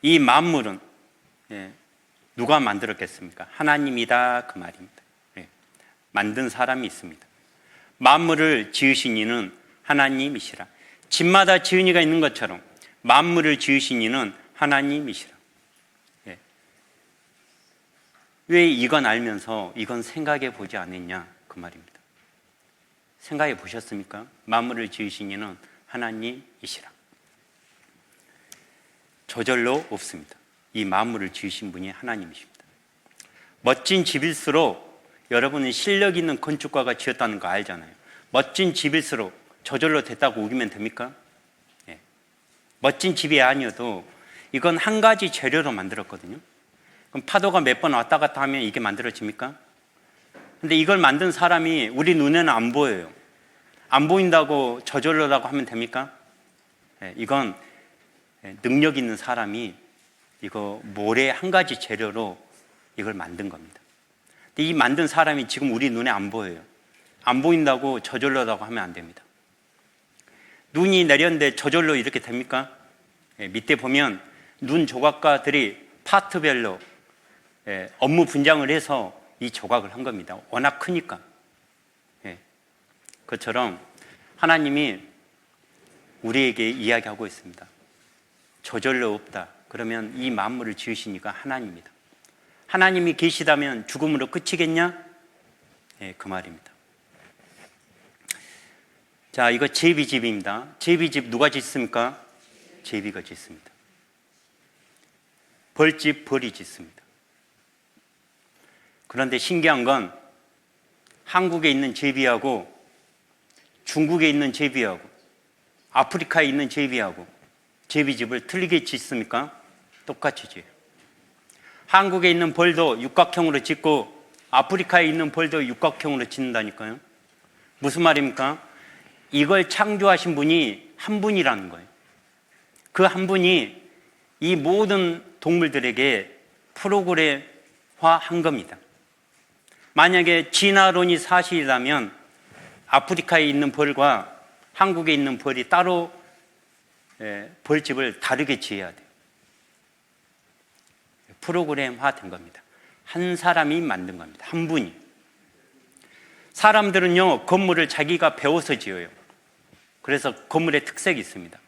이 만물은 누가 만들었겠습니까? 하나님이다 그 말입니다. 만든 사람이 있습니다. 만물을 지으신 이는 하나님이시라. 집마다 지은 이가 있는 것처럼 만물을 지으신 이는 하나님이시라. 왜 이건 알면서 이건 생각해 보지 않았냐 그 말입니다. 생각해 보셨습니까? 만물을 지으신 이는 하나님이시라. 저절로 없습니다. 이 만물을 지으신 분이 하나님이십니다. 멋진 집일수록 여러분은 실력 있는 건축가가 지었다는 거 알잖아요. 멋진 집일수록 저절로 됐다고 우기면 됩니까? 멋진 집이 아니어도 이건 한 가지 재료로 만들었거든요. 그럼 파도가 몇 번 왔다 갔다 하면 이게 만들어집니까? 근데 이걸 만든 사람이 우리 눈에는 안 보여요. 안 보인다고 저절로라고 하면 됩니까? 이건 능력 있는 사람이 이거 모래 한 가지 재료로 이걸 만든 겁니다. 근데 이 만든 사람이 지금 우리 눈에 안 보여요. 안 보인다고 저절로라고 하면 안 됩니다. 눈이 내렸는데 저절로 이렇게 됩니까? 밑에 보면 눈 조각가들이 파트별로 업무 분장을 해서 이 조각을 한 겁니다. 워낙 크니까. 그것처럼 하나님이 우리에게 이야기하고 있습니다. 저절로 없다. 그러면 이 만물을 지으시니까 하나님이다. 하나님이 계시다면 죽음으로 끝이겠냐? 그 말입니다. 자, 이거 제비집입니다. 제비집 누가 짓습니까? 제비가 짓습니다. 벌집 벌이 짓습니다. 그런데 신기한 건 한국에 있는 제비하고 중국에 있는 제비하고 아프리카에 있는 제비하고 제비집을 틀리게 짓습니까? 똑같이 지어요. 한국에 있는 벌도 육각형으로 짓고 아프리카에 있는 벌도 육각형으로 짓는다니까요. 무슨 말입니까? 이걸 창조하신 분이 한 분이라는 거예요. 그 한 분이 이 모든 동물들에게 프로그램화한 겁니다. 만약에 진화론이 사실이라면 아프리카에 있는 벌과 한국에 있는 벌이 따로 벌집을 다르게 지어야 돼요. 프로그램화된 겁니다. 한 사람이 만든 겁니다. 한 분이. 사람들은요, 건물을 자기가 배워서 지어요. 그래서 건물의 특색이 있습니다.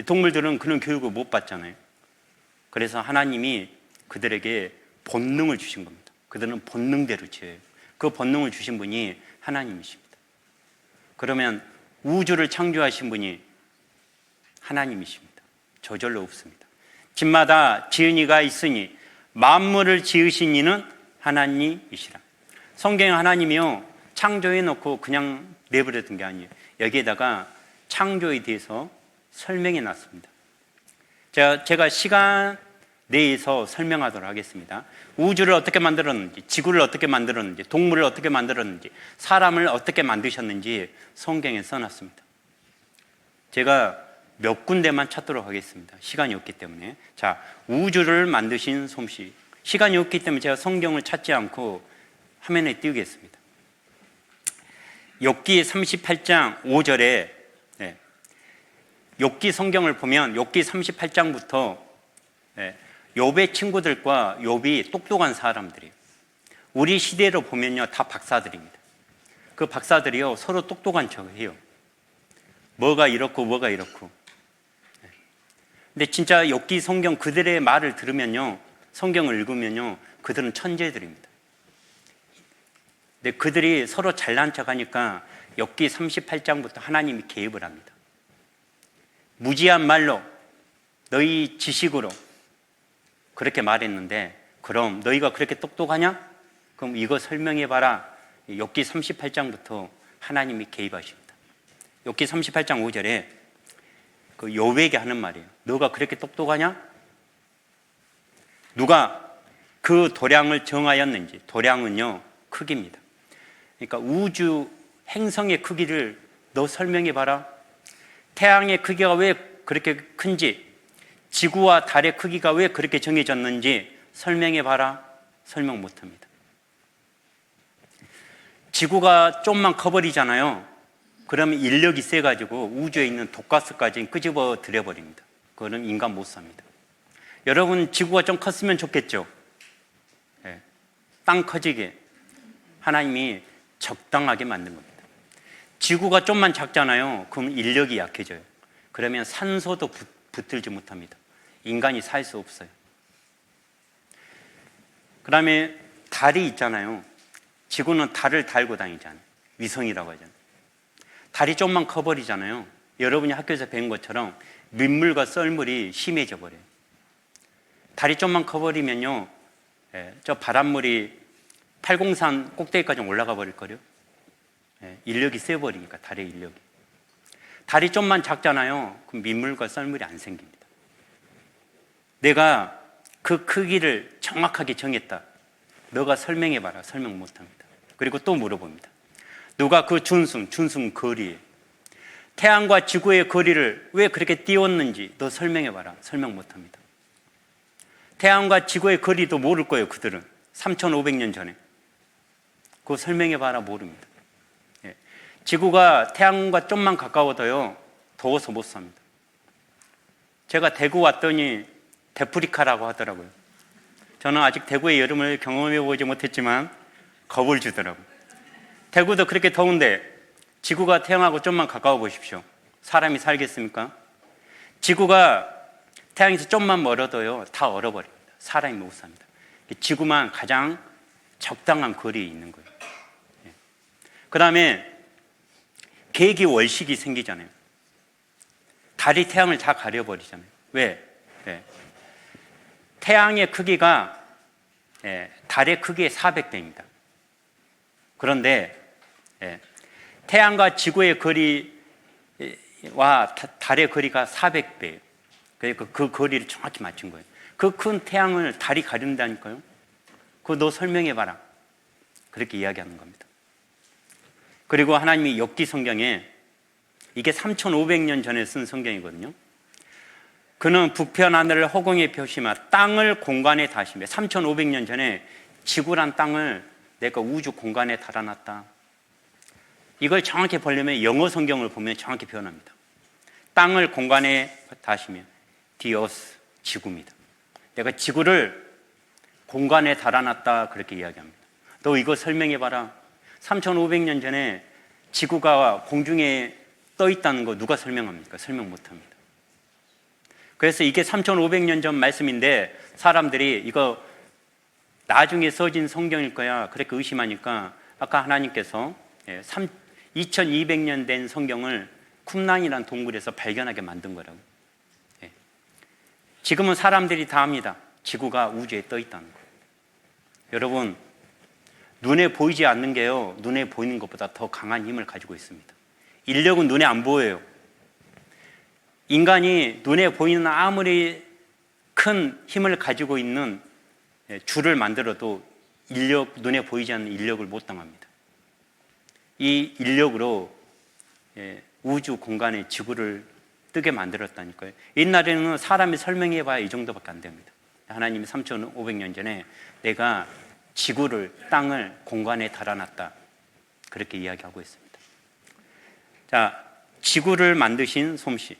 동물들은 그런 교육을 못 받잖아요. 그래서 하나님이 그들에게 본능을 주신 겁니다. 그들은 본능대로 지어요. 그 본능을 주신 분이 하나님이십니다. 그러면 우주를 창조하신 분이 하나님이십니다. 저절로 없습니다. 집마다 지은 이가 있으니 만물을 지으신 이는 하나님이시라. 성경에 하나님이요 창조해 놓고 그냥 내버려 둔 게 아니에요. 여기에다가 창조에 대해서 설명해 놨습니다. 제가 시간 내에서 설명하도록 하겠습니다. 우주를 어떻게 만들었는지, 지구를 어떻게 만들었는지, 동물을 어떻게 만들었는지, 사람을 어떻게 만드셨는지 성경에 써놨습니다. 제가 몇 군데만 찾도록 하겠습니다. 시간이 없기 때문에. 자, 우주를 만드신 솜씨. 시간이 없기 때문에 제가 성경을 찾지 않고 화면에 띄우겠습니다. 욥기 38장 5절에 욥기 성경을 보면 욥기 38장부터 욥의 친구들과 욥이 똑똑한 사람들이에요. 우리 시대로 보면요, 다 박사들입니다. 그 박사들이요, 서로 똑똑한 척을 해요. 뭐가 이렇고 뭐가 이렇고. 근데 진짜 욥기 성경 그들의 말을 들으면요, 성경을 읽으면요, 그들은 천재들입니다. 근데 그들이 서로 잘난 척하니까 욥기 38장부터 하나님이 개입을 합니다. 무지한 말로 너희 지식으로 그렇게 말했는데, 그럼 너희가 그렇게 똑똑하냐? 그럼 이거 설명해봐라. 욥기 38장부터 하나님이 개입하십니다. 욥기 38장 5절에 그 욥에게 하는 말이에요. 너가 그렇게 똑똑하냐? 누가 그 도량을 정하였는지. 도량은요, 크기입니다. 그러니까 우주 행성의 크기를 너 설명해봐라. 태양의 크기가 왜 그렇게 큰지, 지구와 달의 크기가 왜 그렇게 정해졌는지 설명해봐라. 설명 못합니다. 지구가 좀만 커버리잖아요. 그러면 인력이 세가지고 우주에 있는 독가스까지 끄집어 들여버립니다. 그거는 인간 못 삽니다. 여러분, 지구가 좀 컸으면 좋겠죠? 땅 커지게 하나님이 적당하게 만든 겁니다. 지구가 좀만 작잖아요. 그럼 인력이 약해져요. 그러면 산소도 붙들지 못합니다. 인간이 살 수 없어요. 그 다음에 달이 있잖아요. 지구는 달을 달고 다니잖아요. 위성이라고 하잖아요. 달이 좀만 커버리잖아요. 여러분이 학교에서 배운 것처럼 민물과 썰물이 심해져 버려요. 달이 좀만 커버리면요, 저 바닷물이 팔공산 꼭대기까지 올라가 버릴 거요. 인력이 세버리니까, 달의 인력이. 달이 좀만 작잖아요. 그럼 민물과 썰물이 안 생깁니다. 내가 그 크기를 정확하게 정했다. 너가 설명해봐라. 설명 못합니다. 그리고 또 물어봅니다. 누가 그 준승 거리, 태양과 지구의 거리를 왜 그렇게 띄웠는지 너 설명해봐라. 설명 못합니다. 태양과 지구의 거리도 모를 거예요. 그들은 3,500년 전에. 그거 설명해봐라. 모릅니다. 지구가 태양과 좀만 가까워도요, 더워서 못 삽니다. 제가 대구 왔더니 데프리카라고 하더라고요. 저는 아직 대구의 여름을 경험해 보지 못했지만 겁을 주더라고요. 대구도 그렇게 더운데 지구가 태양하고 좀만 가까워 보십시오. 사람이 살겠습니까? 지구가 태양에서 좀만 멀어도요, 다 얼어버립니다. 사람이 못 삽니다. 지구만 가장 적당한 거리에 있는 거예요. 그 다음에 계기 월식이 생기잖아요. 달이 태양을 다 가려버리잖아요. 왜? 태양의 크기가 달의 크기의 400배입니다. 그런데 태양과 지구의 거리와 달의 거리가 400배예요. 그러니까 그 거리를 정확히 맞춘 거예요. 그 큰 태양을 달이 가린다니까요. 그거 너 설명해봐라. 그렇게 이야기하는 겁니다. 그리고 하나님이 욥기 성경에, 이게 3,500년 전에 쓴 성경이거든요. 그는 북편 하늘을 허공에 펴시며 땅을 공간에 다시며, 3,500년 전에 지구란 땅을 내가 우주 공간에 달아놨다. 이걸 정확히 보려면 영어 성경을 보면 정확히 표현합니다. 땅을 공간에 다시며, the earth, 지구입니다. 내가 지구를 공간에 달아놨다. 그렇게 이야기합니다. 너 이거 설명해봐라. 3,500년 전에 지구가 공중에 떠 있다는 거 누가 설명합니까? 설명 못합니다. 그래서 이게 3,500년 전 말씀인데 사람들이 이거 나중에 써진 성경일 거야 그렇게 의심하니까 아까 하나님께서 2200년 된 성경을 쿰란이라는 동굴에서 발견하게 만든 거라고. 지금은 사람들이 다 압니다. 지구가 우주에 떠 있다는 거. 여러분, 눈에 보이지 않는 게요, 눈에 보이는 것보다 더 강한 힘을 가지고 있습니다. 인력은 눈에 안 보여요. 인간이 눈에 보이는 아무리 큰 힘을 가지고 있는 줄을 만들어도 눈에 보이지 않는 인력을 못 당합니다. 이 인력으로 우주 공간의 지구를 뜨게 만들었다니까요. 옛날에는 사람이 설명해봐야 이 정도밖에 안 됩니다. 하나님이 3,500년 전에 내가 지구를, 땅을 공간에 달아놨다, 그렇게 이야기하고 있습니다. 자, 지구를 만드신 솜씨.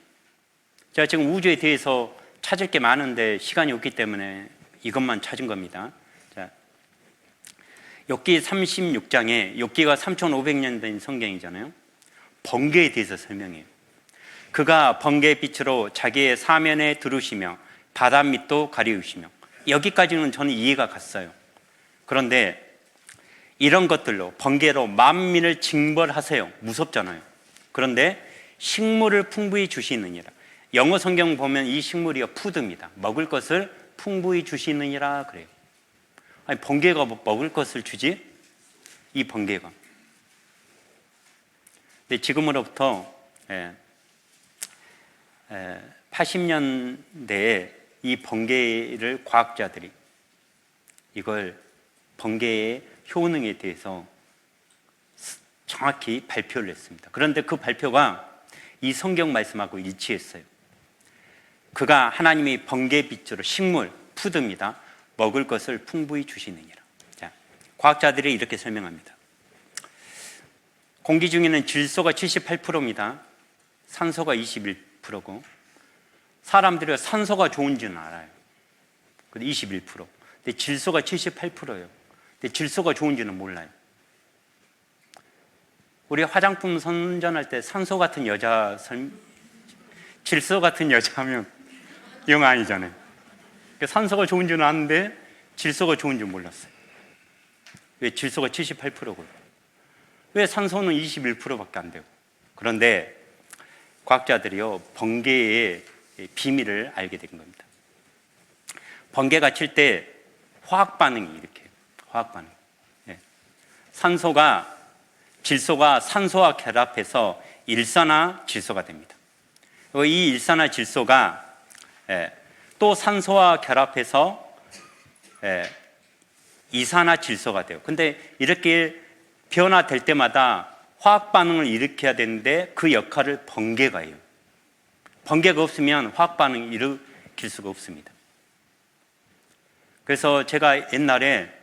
제가 지금 우주에 대해서 찾을 게 많은데 시간이 없기 때문에 이것만 찾은 겁니다. 자, 욥기 36장에, 욥기가 3,500년 된 성경이잖아요. 번개에 대해서 설명해요. 그가 번개의 빛으로 자기의 사면에 두르시며 바다 밑도 가리우시며. 여기까지는 저는 이해가 갔어요. 그런데 이런 것들로, 번개로 만민을 징벌하세요. 무섭잖아요. 그런데 식물을 풍부히 주시느니라. 영어 성경 보면 이 식물이 푸드입니다. 먹을 것을 풍부히 주시느니라 그래요. 아니, 번개가 먹을 것을 주지? 이 번개가. 근데 지금으로부터 80년대에 이 번개를 과학자들이 이걸 번개의 효능에 대해서 정확히 발표를 했습니다. 그런데 그 발표가 이 성경 말씀하고 일치했어요. 그가 하나님이 번개빛으로 식물, 푸드입니다. 먹을 것을 풍부히 주시느니라. 자, 과학자들이 이렇게 설명합니다. 공기 중에는 질소가 78%입니다. 산소가 21%고, 사람들이 산소가 좋은지는 알아요. 근데 21%. 근데 질소가 78%예요. 근데 질소가 좋은지는 몰라요. 우리 화장품 선전할 때 산소 같은 여자, 질소 같은 여자 하면 영 아니잖아요. 산소가 좋은 줄은 아는데 질소가 좋은 줄 몰랐어요. 왜 질소가 78%고 왜 산소는 21%밖에 안 되고. 그런데 과학자들이요, 번개의 비밀을 알게 된 겁니다. 번개가 칠 때 화학 반응이 이렇게 해요. 화학 반응. 산소가, 질소가 산소와 결합해서 일산화질소가 됩니다. 이 일산화질소가 또 산소와 결합해서 이산화질소가 돼요. 근데 이렇게 변화될 때마다 화학 반응을 일으켜야 되는데 그 역할을 번개가 해요. 번개가 없으면 화학 반응을 일으킬 수가 없습니다. 그래서 제가 옛날에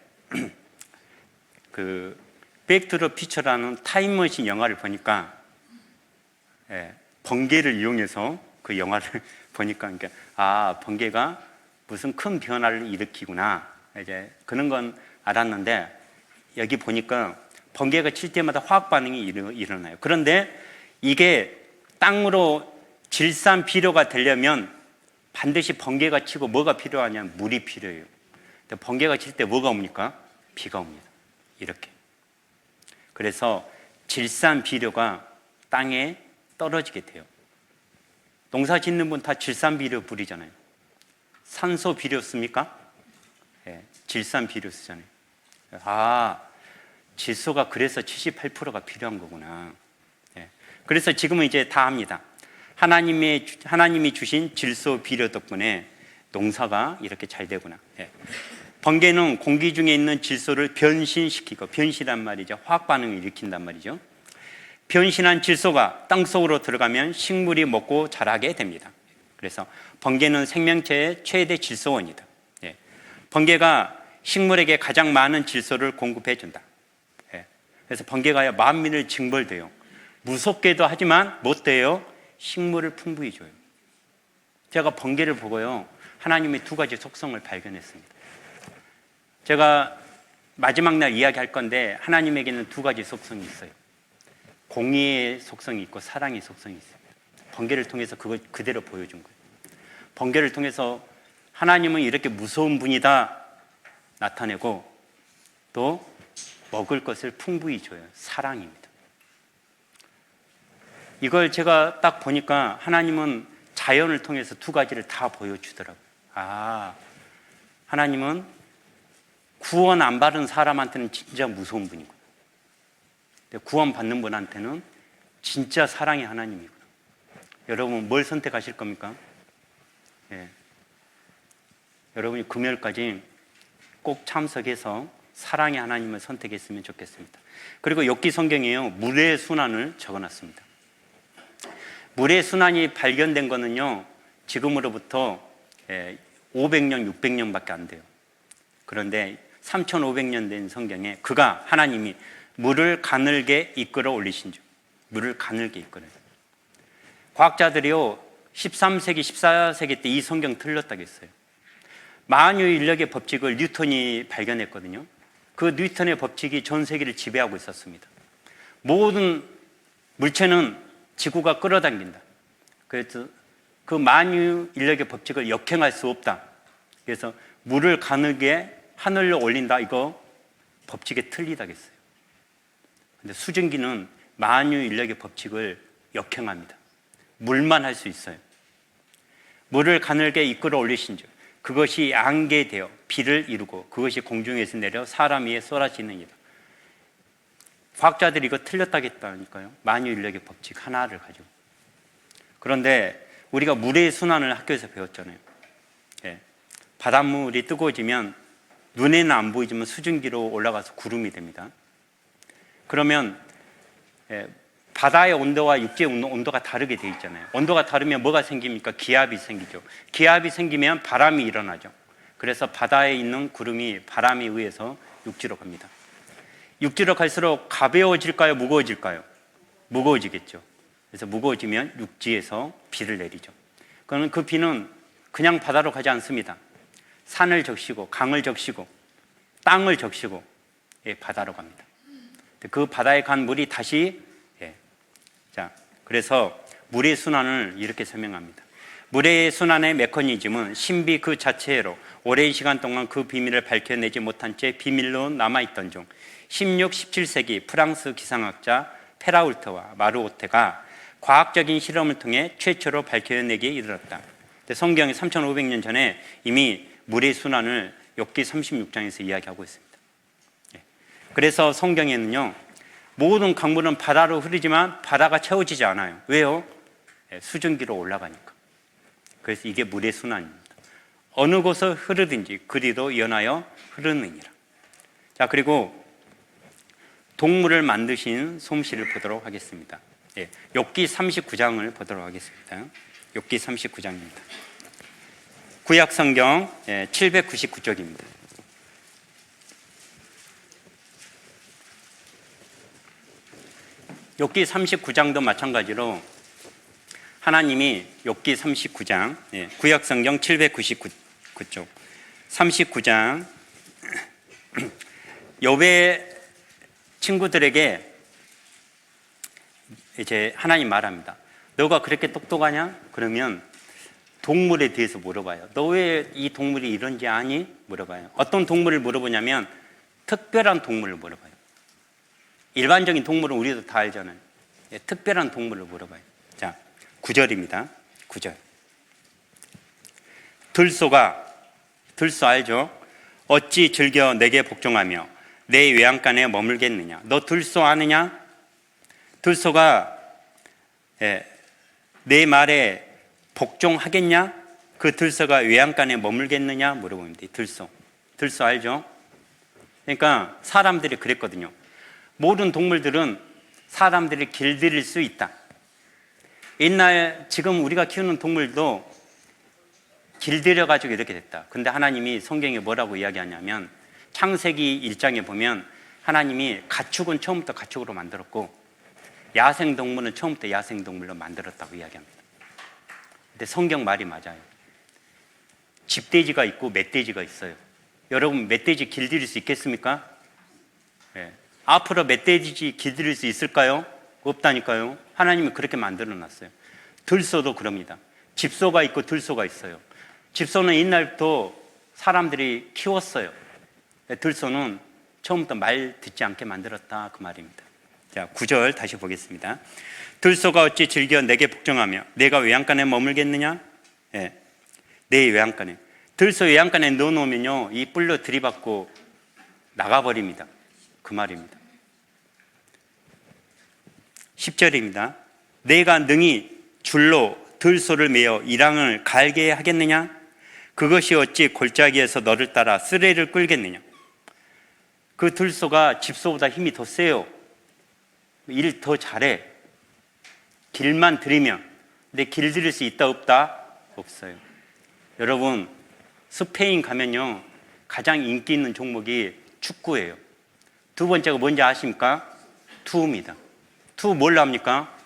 그 백투더 퓨처라는 타임머신 영화를 보니까 번개를 이용해서 그 영화를 보니까 번개가 무슨 큰 변화를 일으키구나, 이제 그런 건 알았는데, 여기 보니까 번개가 칠 때마다 화학 반응이 일어나요. 그런데 이게 땅으로 질산 비료가 되려면 반드시 번개가 치고 뭐가 필요하냐면 물이 필요해요. 근데 번개가 칠 때 뭐가 옵니까? 비가 옵니다. 이렇게. 그래서 질산 비료가 땅에 떨어지게 돼요. 농사 짓는 분 다 질산 비료 뿌리잖아요. 산소 비료 씁니까? 질산 비료 쓰잖아요. 질소가 그래서 78%가 필요한 거구나. 그래서 지금은 이제 다 합니다. 하나님이 주신 질소 비료 덕분에 농사가 이렇게 잘 되구나. 번개는 공기 중에 있는 질소를 변신시키고, 변신란 말이죠. 화학 반응을 일으킨단 말이죠. 변신한 질소가 땅속으로 들어가면 식물이 먹고 자라게 됩니다. 그래서 번개는 생명체의 최대 질소원이다. 번개가 식물에게 가장 많은 질소를 공급해 준다. 그래서 번개가 만민을 징벌돼요. 무섭게도 하지만 못 돼요. 식물을 풍부히 줘요. 제가 번개를 보고요, 하나님의 두 가지 속성을 발견했습니다. 제가 마지막 날 이야기할 건데, 하나님에게는 두 가지 속성이 있어요. 공의의 속성이 있고 사랑의 속성이 있습니다. 번개를 통해서 그걸 그대로 보여준 거예요. 번개를 통해서 하나님은 이렇게 무서운 분이다 나타내고, 또 먹을 것을 풍부히 줘요. 사랑입니다. 이걸 제가 딱 보니까 하나님은 자연을 통해서 두 가지를 다 보여주더라고요. 하나님은 구원 안 받은 사람한테는 진짜 무서운 분이고, 구원 받는 분한테는 진짜 사랑의 하나님이구나. 여러분 뭘 선택하실 겁니까? 예. 여러분이 금요일까지 꼭 참석해서 사랑의 하나님을 선택했으면 좋겠습니다. 그리고 욥기 성경에요, 물의 순환을 적어놨습니다. 물의 순환이 발견된 거는요, 지금으로부터 500년, 600년밖에 안 돼요. 그런데 3500년 된 성경에 그가, 하나님이 물을 가늘게 이끌어 올리신 줄, 물을 가늘게 이끌어요. 과학자들이요, 13세기, 14세기 때 이 성경 틀렸다고 했어요. 만유인력의 법칙을 뉴턴이 발견했거든요. 그 뉴턴의 법칙이 전 세계를 지배하고 있었습니다. 모든 물체는 지구가 끌어당긴다. 그래서 그 만유인력의 법칙을 역행할 수 없다. 그래서 물을 가늘게 하늘로 올린다. 이거 법칙에 틀리다고 했어요. 근데 수증기는 만유인력의 법칙을 역행합니다. 물만 할 수 있어요. 물을 가늘게 이끌어 올리신 줄, 그것이 안개되어 비를 이루고 그것이 공중에서 내려 사람 위에 쏟아지느니라. 과학자들이 이거 틀렸다겠다니까요. 만유인력의 법칙 하나를 가지고. 그런데 우리가 물의 순환을 학교에서 배웠잖아요. 예. 바닷물이 뜨거워지면 눈에는 안 보이지만 수증기로 올라가서 구름이 됩니다. 그러면 바다의 온도와 육지의 온도가 다르게 돼 있잖아요. 온도가 다르면 뭐가 생깁니까? 기압이 생기죠. 기압이 생기면 바람이 일어나죠. 그래서 바다에 있는 구름이 바람에 의해서 육지로 갑니다. 육지로 갈수록 가벼워질까요? 무거워질까요? 무거워지겠죠. 그래서 무거워지면 육지에서 비를 내리죠. 그러면 그 비는 그냥 바다로 가지 않습니다. 산을 적시고 강을 적시고 땅을 적시고 바다로 갑니다. 그 바다에 간 물이 다시 그래서 물의 순환을 이렇게 설명합니다. 물의 순환의 메커니즘은 신비 그 자체로 오랜 시간 동안 그 비밀을 밝혀내지 못한 채 비밀로 남아있던 중 16, 17세기 프랑스 기상학자 페라울트와 마르오테가 과학적인 실험을 통해 최초로 밝혀내기에 이르렀다. 성경이 3500년 전에 이미 물의 순환을 욥기 36장에서 이야기하고 있습니다. 그래서 성경에는요, 모든 강물은 바다로 흐르지만 바다가 채워지지 않아요. 왜요? 수증기로 올라가니까. 그래서 이게 물의 순환입니다. 어느 곳을 흐르든지 그리도 연하여 흐르느니라. 자, 그리고 동물을 만드신 솜씨를 보도록 하겠습니다. 욥기 39장을 보도록 하겠습니다. 욥기 39장입니다. 구약 성경 799쪽입니다. 욥기 39장도 마찬가지로 하나님이 욥기 39장, 구약 성경 799쪽 39장 욥의 친구들에게 이제 하나님 말합니다. 너가 그렇게 똑똑하냐? 그러면 동물에 대해서 물어봐요. 너 왜 이 동물이 이런지 아니? 물어봐요. 어떤 동물을 물어보냐면 특별한 동물을 물어봐요. 일반적인 동물은 우리도 다 알잖아요. 특별한 동물을 물어봐요. 자, 9절입니다. 9절. 들소 알죠? 어찌 즐겨 내게 복종하며 내 외양간에 머물겠느냐? 너 들소 아느냐? 들소가 내 말에 복종하겠냐? 그 들소가 외양간에 머물겠느냐? 물어봅니다. 들소 알죠? 그러니까 사람들이 그랬거든요. 모든 동물들은 사람들이 길들일 수 있다. 옛날 지금 우리가 키우는 동물도 길들여가지고 이렇게 됐다. 근데 하나님이 성경에 뭐라고 이야기하냐면 창세기 1장에 보면 하나님이 가축은 처음부터 가축으로 만들었고 야생동물은 처음부터 야생동물로 만들었다고 이야기합니다. 근데 성경 말이 맞아요. 집돼지가 있고 멧돼지가 있어요. 여러분 멧돼지 길들일 수 있겠습니까? 앞으로 멧돼지 길들일 수 있을까요? 없다니까요. 하나님이 그렇게 만들어 놨어요. 들소도 그럽니다. 집소가 있고 들소가 있어요. 집소는 옛날부터 사람들이 키웠어요. 들소는 처음부터 말 듣지 않게 만들었다, 그 말입니다. 자, 9절 다시 보겠습니다. 들소가 어찌 즐겨 내게 복종하며 내가 외양간에 머물겠느냐? 내 외양간에. 들소 외양간에 넣어놓으면요, 이 뿔로 들이받고 나가버립니다. 그 말입니다. 10절입니다. 내가 능히 줄로 들소를 매어 이랑을 갈게 하겠느냐? 그것이 어찌 골짜기에서 너를 따라 쓰레를 끌겠느냐? 그 들소가 집소보다 힘이 더 세요. 일 더 잘해. 길만 들이면. 근데 길 들일 수 있다 없다? 없어요. 여러분, 스페인 가면요, 가장 인기 있는 종목이 축구예요. 두 번째가 뭔지 아십니까? 투우입니다. 투우 뭘로 합니까?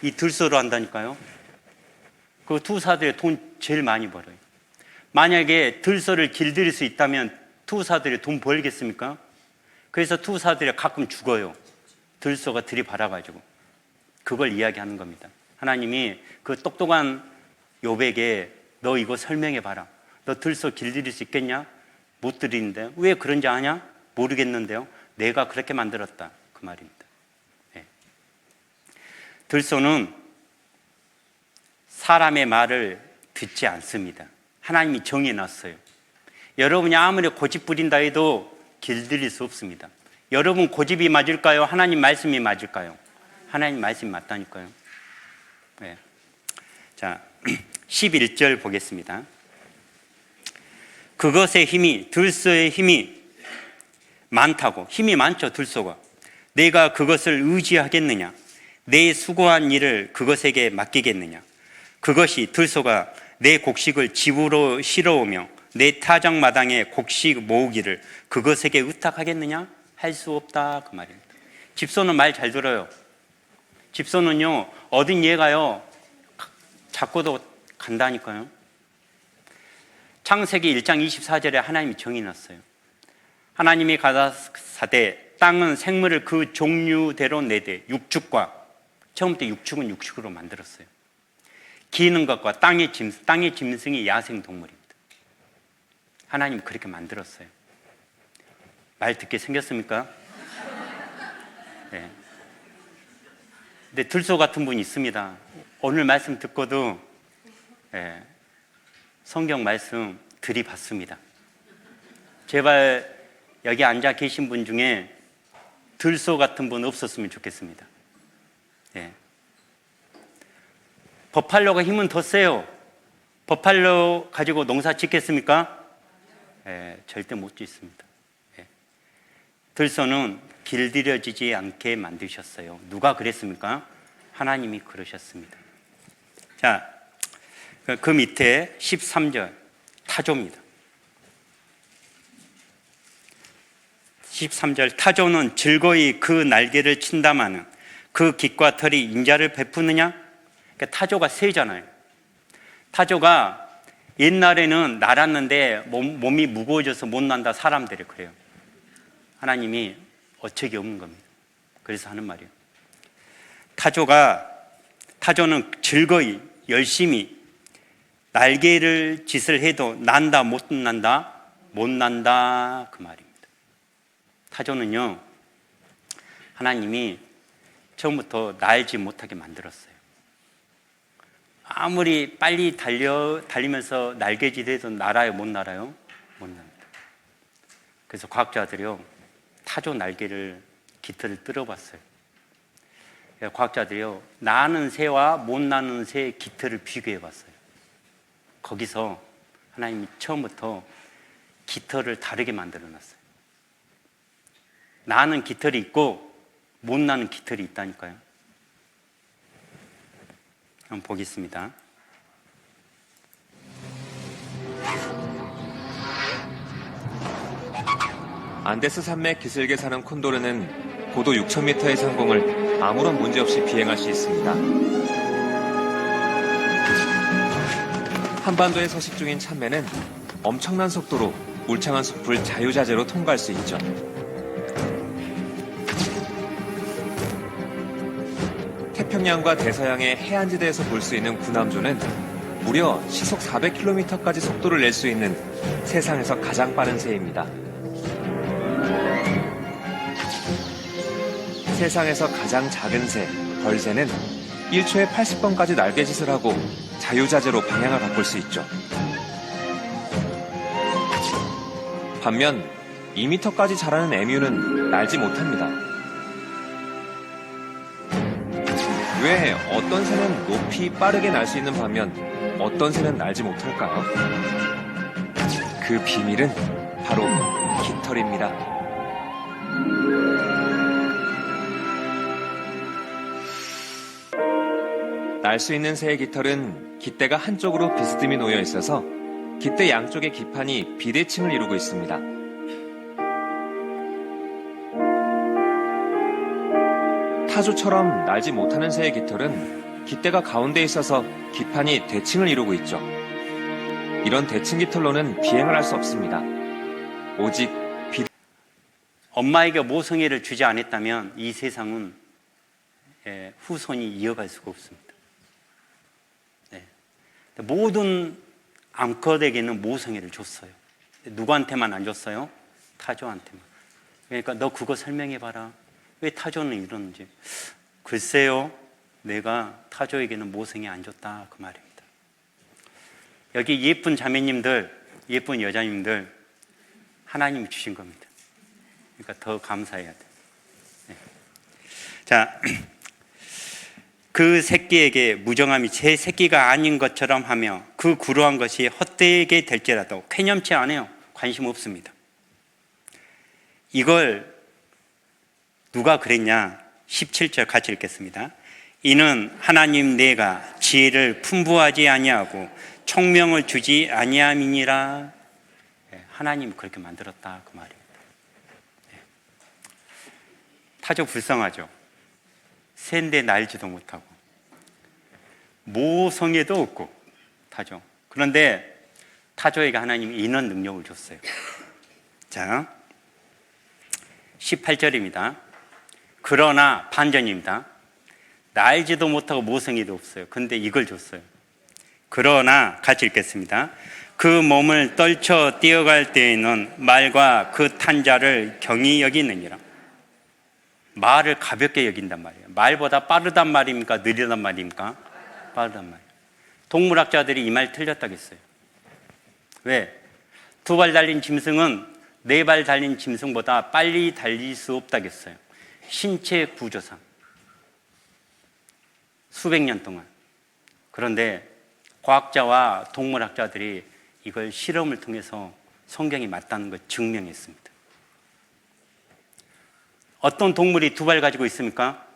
이 들소로 한다니까요. 그 투사들이 돈 제일 많이 벌어요. 만약에 들소를 길들일 수 있다면 투사들이 돈 벌겠습니까? 그래서 투사들이 가끔 죽어요. 들소가 들이받아가지고. 그걸 이야기하는 겁니다. 하나님이 그 똑똑한 욥에게 너 이거 설명해봐라. 너 들소 길들일 수 있겠냐? 못 들이는데. 왜 그런지 아냐? 모르겠는데요. 내가 그렇게 만들었다. 그 말입니다. 네. 들소는 사람의 말을 듣지 않습니다. 하나님이 정해놨어요. 여러분이 아무리 고집 부린다 해도 길들일 수 없습니다. 여러분 고집이 맞을까요? 하나님 말씀이 맞을까요? 하나님 말씀이 맞다니까요. 네. 자, 11절 보겠습니다. 그것의 힘이, 들소의 힘이 많다고. 힘이 많죠, 들소가. 내가 그것을 의지하겠느냐? 내 수고한 일을 그것에게 맡기겠느냐? 그것이, 들소가 내 곡식을 집으로 실어오며 내 타작마당에 곡식 모으기를 그것에게 의탁하겠느냐? 할 수 없다. 그 말입니다. 집소는 말 잘 들어요. 집소는요, 어딘 얘가요, 잡고도 간다니까요. 창세기 1장 24절에 하나님이 정해놨어요. 하나님이 가라사대 땅은 생물을 그 종류대로 내되 육축과, 처음부터 육축은 육축으로 만들었어요. 기는 것과 땅의 짐승이 야생동물입니다. 하나님이 그렇게 만들었어요. 말 듣게 생겼습니까? 네. 근데 들소 같은 분이 있습니다. 오늘 말씀 듣고도 네, 성경 말씀 들이받습니다. 제발 여기 앉아 계신 분 중에 들소 같은 분 없었으면 좋겠습니다. 네. 버팔로가 힘은 더 세요. 버팔로 가지고 농사 짓겠습니까? 네, 절대 못 짓습니다. 네. 들소는 길들여지지 않게 만드셨어요. 누가 그랬습니까? 하나님이 그러셨습니다. 자, 그 밑에 13절 타조입니다. 13절 타조는 즐거이 그 날개를 친다마는 그 깃과 털이 인자를 베푸느냐? 그러니까 타조가 세잖아요. 타조가 옛날에는 날았는데 몸이 무거워져서 못 난다 사람들이 그래요. 하나님이 어처구니 없는 겁니다. 그래서 하는 말이에요. 타조는 즐거이 열심히 날개를 짓을 해도 난다 못 난다? 못 난다 그 말입니다. 타조는요, 하나님이 처음부터 날지 못하게 만들었어요. 아무리 빨리 달리면서 날개짓해도 날아요 못 날아요? 못 납니다. 그래서 과학자들이요, 타조 날개를 깃털을 뜯어봤어요. 과학자들이요, 나는 새와 못 나는 새의 깃털을 비교해봤어요. 거기서 하나님이 처음부터 깃털을 다르게 만들어놨어요. 나는 깃털이 있고 못 나는 깃털이 있다니까요. 한번 보겠습니다. 안데스 산맥 기슭에 사는 콘도르는 고도 6,000m의 상공을 아무런 문제 없이 비행할 수 있습니다. 한반도에 서식 중인 참매는 엄청난 속도로 울창한 숲을 자유자재로 통과할 수 있죠. 태평양과 대서양의 해안지대에서 볼 수 있는 구남조는 무려 시속 400km까지 속도를 낼 수 있는 세상에서 가장 빠른 새입니다. 세상에서 가장 작은 새, 벌새는 1초에 80번까지 날개짓을 하고 자유자재로 방향을 바꿀 수 있죠. 반면 2m까지 자라는 에뮤는 날지 못합니다. 왜 어떤 새는 높이 빠르게 날 수 있는 반면 어떤 새는 날지 못할까요? 그 비밀은 바로 깃털입니다. 날 수 있는 새의 깃털은 깃대가 한쪽으로 비스듬히 놓여 있어서 깃대 양쪽의 기판이 비대칭을 이루고 있습니다. 타조처럼 날지 못하는 새의 깃털은 깃대가 가운데 있어서 기판이 대칭을 이루고 있죠. 이런 대칭 깃털로는 비행을 할 수 없습니다. 오직 엄마에게 모성애를 주지 않았다면 이 세상은 후손이 이어갈 수가 없습니다. 네. 모든 암컷에게는 모성애를 줬어요. 누구한테만 안 줬어요? 타조한테만. 그러니까 너 그거 설명해봐라. 왜 타조는 이러는지. 글쎄요, 내가 타조에게는 모성애 안 줬다 그 말입니다. 여기 예쁜 자매님들, 예쁜 여자님들 하나님이 주신 겁니다. 그러니까 더 감사해야 돼요. 네. 자, 그 새끼에게 무정함이 제 새끼가 아닌 것처럼 하며 그 구루한 것이 헛되게 될지라도 쾌념치 않아요. 관심 없습니다. 이걸 누가 그랬냐? 17절 같이 읽겠습니다. 이는 하나님 내가 지혜를 풍부하지 아니하고 총명을 주지 아니함이니라. 하나님이 그렇게 만들었다 그 말입니다. 타조 불쌍하죠. 새인데 날지도 못하고 모성애도 없고 타조. 그런데 타조에게 하나님이 이런 능력을 줬어요. 자, 18절입니다. 그러나 반전입니다. 날지도 못하고 모성애도 없어요. 근데 이걸 줬어요. 그러나 같이 읽겠습니다. 그 몸을 떨쳐 뛰어갈 때에는 말과 그 탄 자를 경히 여기느니라. 말을 가볍게 여긴단 말이에요. 말보다 빠르단 말입니까? 느리단 말입니까? 빠르단 말이에요. 동물학자들이 이 말 틀렸다겠어요. 왜? 2발 달린 짐승은 4발 달린 짐승보다 빨리 달릴 수 없다겠어요. 신체 구조상 수백 년 동안. 그런데 과학자와 동물학자들이 이걸 실험을 통해서 성경이 맞다는 걸 증명했습니다. 어떤 동물이 2발 가지고 있습니까?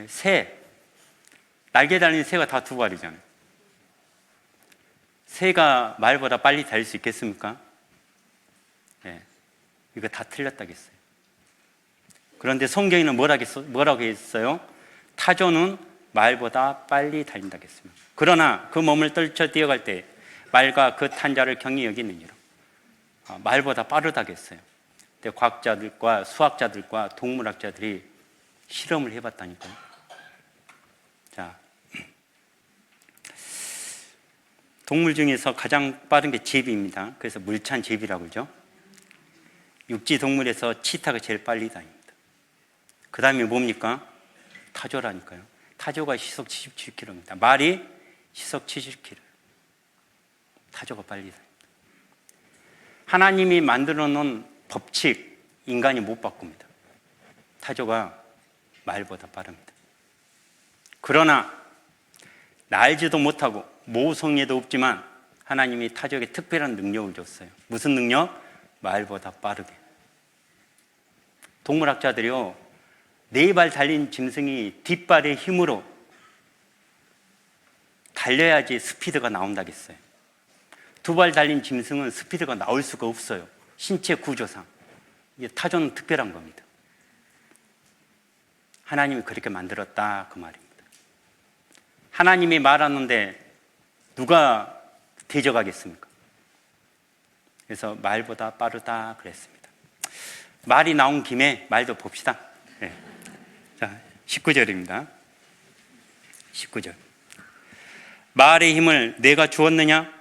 새. 날개 달린 새가 다 2발이잖아요. 새가 말보다 빨리 달릴 수 있겠습니까? 네. 이거 다 틀렸다겠어요. 그런데 성경에는 뭐라고 했어요? 타조는 말보다 빨리 달린다겠습니다. 그러나 그 몸을 떨쳐 뛰어갈 때 말과 그 탄 자를 경히 여기느니라. 말보다 빠르다겠어요. 근데 과학자들과 수학자들과 동물학자들이 실험을 해봤다니까요. 자, 동물 중에서 가장 빠른 게 제비입니다. 그래서 물찬 제비라고 그러죠. 육지 동물에서 치타가 제일 빨리 다닙니다. 그 다음에 뭡니까? 타조라니까요. 타조가 시속 77km입니다. 말이 시속 70km. 타조가 빨리 다닙니다. 하나님이 만들어 놓은 법칙, 인간이 못 바꿉니다. 타조가 말보다 빠릅니다. 그러나 날지도 못하고 모성애도 없지만 하나님이 타조에게 특별한 능력을 줬어요. 무슨 능력? 말보다 빠르게. 동물학자들이요, 4발 달린 짐승이 뒷발의 힘으로 달려야지 스피드가 나온다겠어요. 2발 달린 짐승은 스피드가 나올 수가 없어요. 신체 구조상. 이게 타조는 특별한 겁니다. 하나님이 그렇게 만들었다 그 말입니다. 하나님이 말하는데 누가 대적하겠습니까? 그래서 말보다 빠르다 그랬습니다. 말이 나온 김에 말도 봅시다. 네. 자, 19절입니다. 19절. 말의 힘을 내가 주었느냐?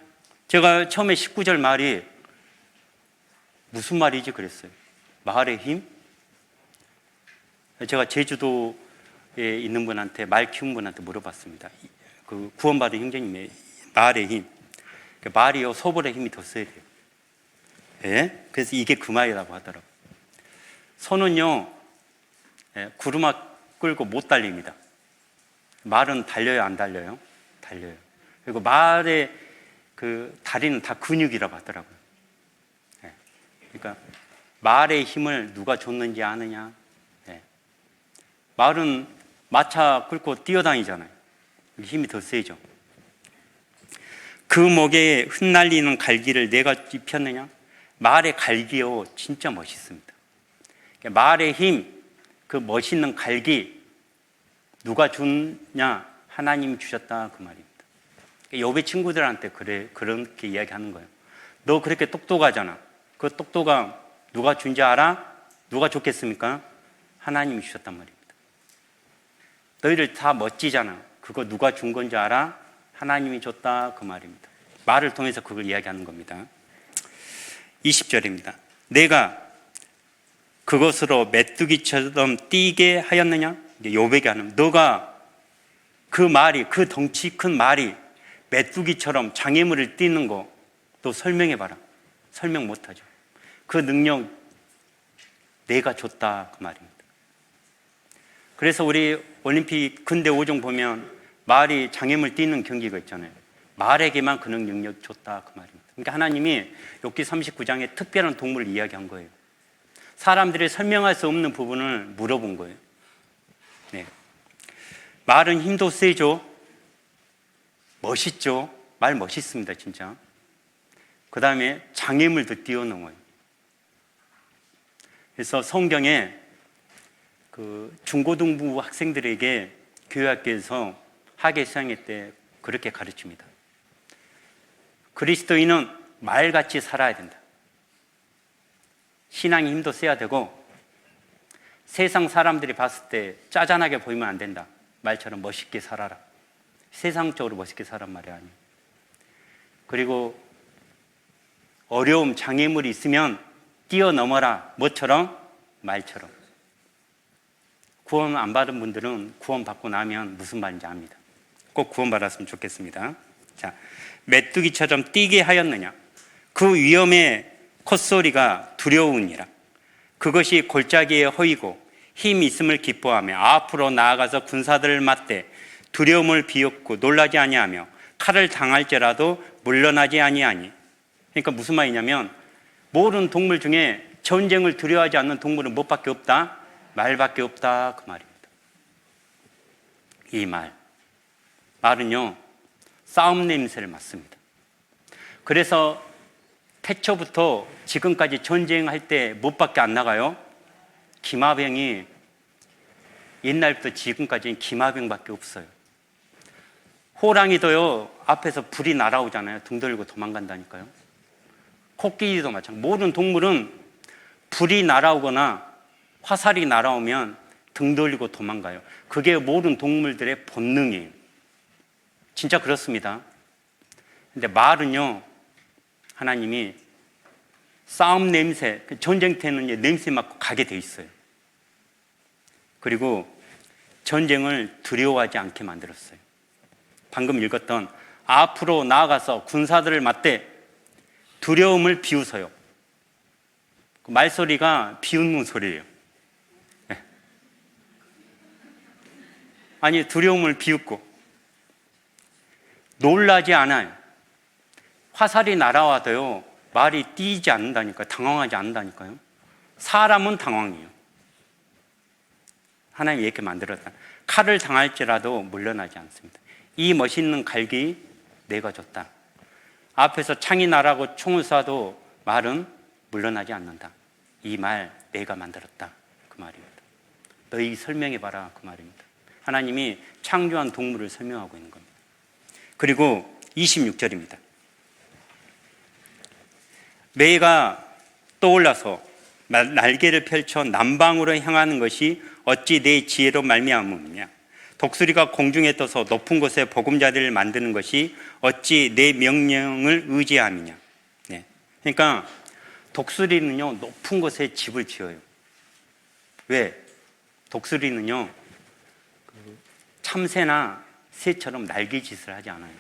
제가 처음에 19절 말이 무슨 말이지 그랬어요. 말의 힘? 제가 제주도에 있는 분한테, 말 키운 분한테 물어봤습니다. 그 구원받은 형제님의 말의 힘. 말이요, 소벌의 힘이 더 세야 돼요. 예? 그래서 이게 그 말이라고 하더라고요. 소는요, 구르마 끌고 못 달립니다. 말은 달려요, 안 달려요? 달려요. 그리고 말의 그 다리는 다 근육이라고 하더라고요. 예. 그러니까 말의 힘을 누가 줬는지 아느냐? 예. 말은 마차 끌고 뛰어다니잖아요. 힘이 더 세죠. 그 목에 흩날리는 갈기를 내가 입혔느냐? 말의 갈기요, 진짜 멋있습니다. 말의 힘, 그 멋있는 갈기 누가 줬냐? 하나님이 주셨다, 그 말입니다. 욥의 친구들한테 그렇게 이야기하는 거예요. 너 그렇게 똑똑하잖아. 그 똑똑함 누가 준지 알아? 누가 줬겠습니까? 하나님이 주셨단 말입니다. 너희들 다 멋지잖아. 그거 누가 준 건지 알아? 하나님이 줬다, 그 말입니다. 말을 통해서 그걸 이야기하는 겁니다. 20절입니다. 내가 그것으로 메뚜기처럼 뛰게 하였느냐? 욥에게 하는, 너가 그 말이, 그 덩치 큰 말이 메뚜기처럼 장애물을 띄는 거 또 설명해봐라. 설명 못하죠. 그 능력 내가 줬다, 그 말입니다. 그래서 우리 올림픽 근대 5종 보면 말이 장애물 띄는 경기가 있잖아요. 말에게만 그 능력 줬다, 그 말입니다. 그러니까 하나님이 욥기 39장에 특별한 동물을 이야기한 거예요. 사람들이 설명할 수 없는 부분을 물어본 거예요. 네. 말은 힘도 세죠. 멋있죠. 말 멋있습니다, 진짜. 그 다음에 장애물도 뛰어넘어요. 그래서 성경에 그 중고등부 학생들에게 교회학교에서 학예 수양회 때 그렇게 가르칩니다. 그리스도인은 말같이 살아야 된다. 신앙의 힘도 세야 되고 세상 사람들이 봤을 때 짜잔하게 보이면 안 된다. 말처럼 멋있게 살아라. 세상적으로 멋있게 살란 말이 아니에요. 그리고 어려움, 장애물이 있으면 뛰어넘어라. 뭐처럼? 말처럼. 구원 안 받은 분들은 구원 받고 나면 무슨 말인지 압니다. 꼭 구원 받았으면 좋겠습니다. 자, 메뚜기처럼 뛰게 하였느냐? 그 위험의 콧소리가 두려우니라. 그것이 골짜기에 허이고 힘 있음을 기뻐하며 앞으로 나아가서 군사들을 맞대 두려움을 비웃고 놀라지 아니하며 칼을 당할지라도 물러나지 아니하니. 그러니까 무슨 말이냐면 모든 동물 중에 전쟁을 두려워하지 않는 동물은 무엇밖에 없다? 말밖에 없다, 그 말입니다. 이 말은요 싸움 냄새를 맡습니다. 그래서 태초부터 지금까지 전쟁할 때 무엇밖에 안 나가요? 기마병이 옛날부터 지금까지는 기마병밖에 없어요. 호랑이도요 앞에서 불이 날아오잖아요. 등 돌리고 도망간다니까요. 코끼리도 마찬가지. 모든 동물은 불이 날아오거나 화살이 날아오면 등 돌리고 도망가요. 그게 모든 동물들의 본능이에요. 진짜 그렇습니다. 근데 말은요 하나님이 싸움 냄새, 전쟁터에는 냄새 맡고 가게 돼 있어요. 그리고 전쟁을 두려워하지 않게 만들었어요. 방금 읽었던 앞으로 나아가서 군사들을 맞대 두려움을 비웃어요. 그 말소리가 비웃는 소리예요. 네. 아니 두려움을 비웃고 놀라지 않아요. 화살이 날아와도요 말이 뛰지 않는다니까요. 당황하지 않는다니까요. 사람은 당황해요. 하나님이 이렇게 만들었다. 칼을 당할지라도 물러나지 않습니다. 이 멋있는 갈기 내가 줬다. 앞에서 창이 날아고 총을 쏴도 말은 물러나지 않는다. 이 말 내가 만들었다, 그 말입니다. 너희 설명해봐라, 그 말입니다. 하나님이 창조한 동물을 설명하고 있는 겁니다. 그리고 26절입니다. 매가 떠올라서 날개를 펼쳐 남방으로 향하는 것이 어찌 내 지혜로 말미암으냐? 독수리가 공중에 떠서 높은 곳에 보금자리를 만드는 것이 어찌 내 명령을 의지함이냐? 네. 그러니까 독수리는요 높은 곳에 집을 지어요. 왜? 독수리는요 참새나 새처럼 날개짓을 하지 않아요.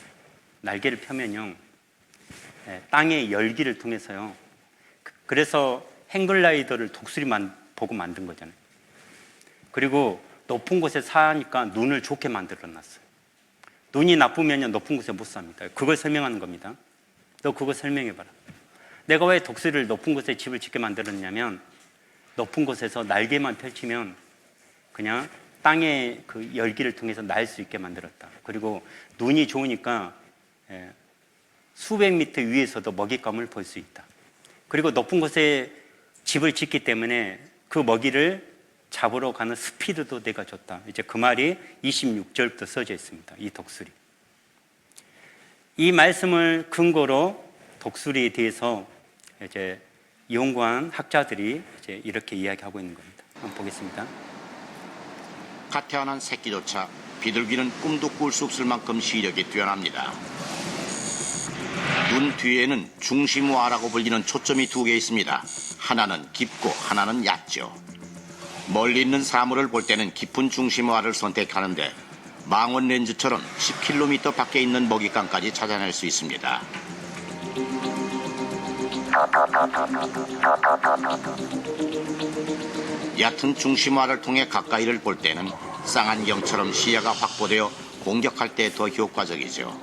날개를 펴면요 땅의 열기를 통해서요. 그래서 행글라이더를 독수리만 보고 만든 거잖아요. 그리고 높은 곳에 사니까 눈을 좋게 만들어 놨어요. 눈이 나쁘면 높은 곳에 못 삽니다. 그걸 설명하는 겁니다. 너 그거 설명해 봐라. 내가 왜 독수리를 높은 곳에 집을 짓게 만들었냐면 높은 곳에서 날개만 펼치면 그냥 땅의 그 열기를 통해서 날 수 있게 만들었다. 그리고 눈이 좋으니까 수백 미터 위에서도 먹잇감을 볼 수 있다. 그리고 높은 곳에 집을 짓기 때문에 그 먹이를 잡으러 가는 스피드도 내가 줬다. 이제 그 말이 26절부터 써져 있습니다. 이 독수리. 이 말씀을 근거로 독수리에 대해서 이제 연구한 학자들이 이제 이렇게 이야기하고 있는 겁니다. 한번 보겠습니다. 갓 태어난 새끼조차 비둘기는 꿈도 꿀 수 없을 만큼 시력이 뛰어납니다. 눈 뒤에는 중심화라고 불리는 초점이 두 개 있습니다. 하나는 깊고 하나는 얕죠. 멀리 있는 사물을 볼 때는 깊은 중심화를 선택하는데 망원 렌즈처럼 10km 밖에 있는 먹잇감까지 찾아낼 수 있습니다. 얕은 중심화를 통해 가까이를 볼 때는 쌍안경처럼 시야가 확보되어 공격할 때 더 효과적이죠.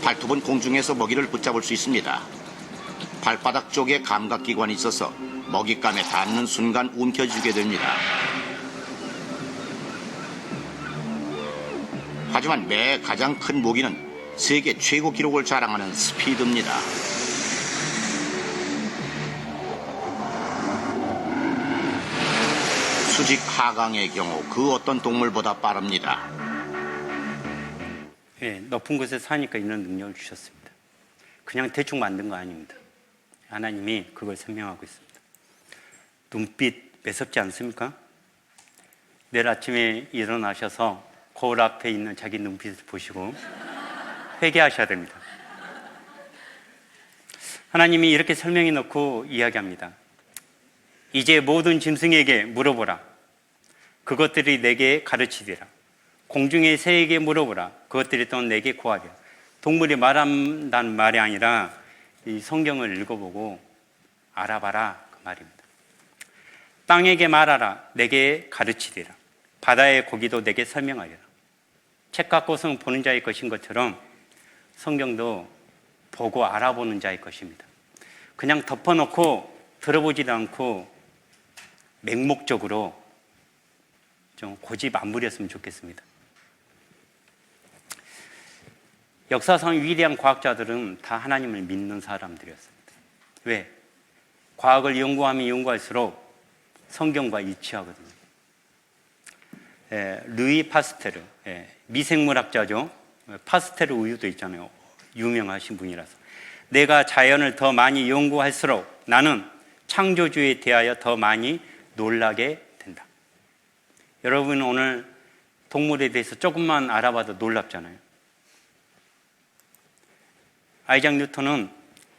발톱은 공중에서 먹이를 붙잡을 수 있습니다. 발바닥 쪽에 감각기관이 있어서 먹잇감에 닿는 순간 움켜쥐게 됩니다. 하지만 매 가장 큰 모기는 세계 최고 기록을 자랑하는 스피드입니다. 수직 하강의 경우 그 어떤 동물보다 빠릅니다. 예, 높은 곳에 사니까 이런 능력을 주셨습니다. 그냥 대충 만든 거 아닙니다. 하나님이 그걸 설명하고 있습니다. 눈빛 매섭지 않습니까? 내일 아침에 일어나셔서 거울 앞에 있는 자기 눈빛을 보시고 회개하셔야 됩니다. 하나님이 이렇게 설명해 놓고 이야기합니다. 이제 모든 짐승에게 물어보라. 그것들이 내게 가르치리라. 공중의 새에게 물어보라. 그것들이 또 내게 구하리라. 동물이 말한다는 말이 아니라 이 성경을 읽어보고 알아봐라 그 말입니다. 땅에게 말하라. 내게 가르치리라. 바다의 고기도 내게 설명하리라. 책과 꽃은 보는 자의 것인 것처럼 성경도 보고 알아보는 자의 것입니다. 그냥 덮어놓고 들어보지도 않고 맹목적으로 좀 고집 안 부렸으면 좋겠습니다. 역사상 위대한 과학자들은 다 하나님을 믿는 사람들이었습니다. 왜? 과학을 연구하면 연구할수록 성경과 일치하거든요. 루이 파스테르, 미생물학자죠. 파스테르 우유도 있잖아요. 유명하신 분이라서. 내가 자연을 더 많이 연구할수록 나는 창조주에 대하여 더 많이 놀라게 된다. 여러분 오늘 동물에 대해서 조금만 알아봐도 놀랍잖아요. 아이작 뉴턴은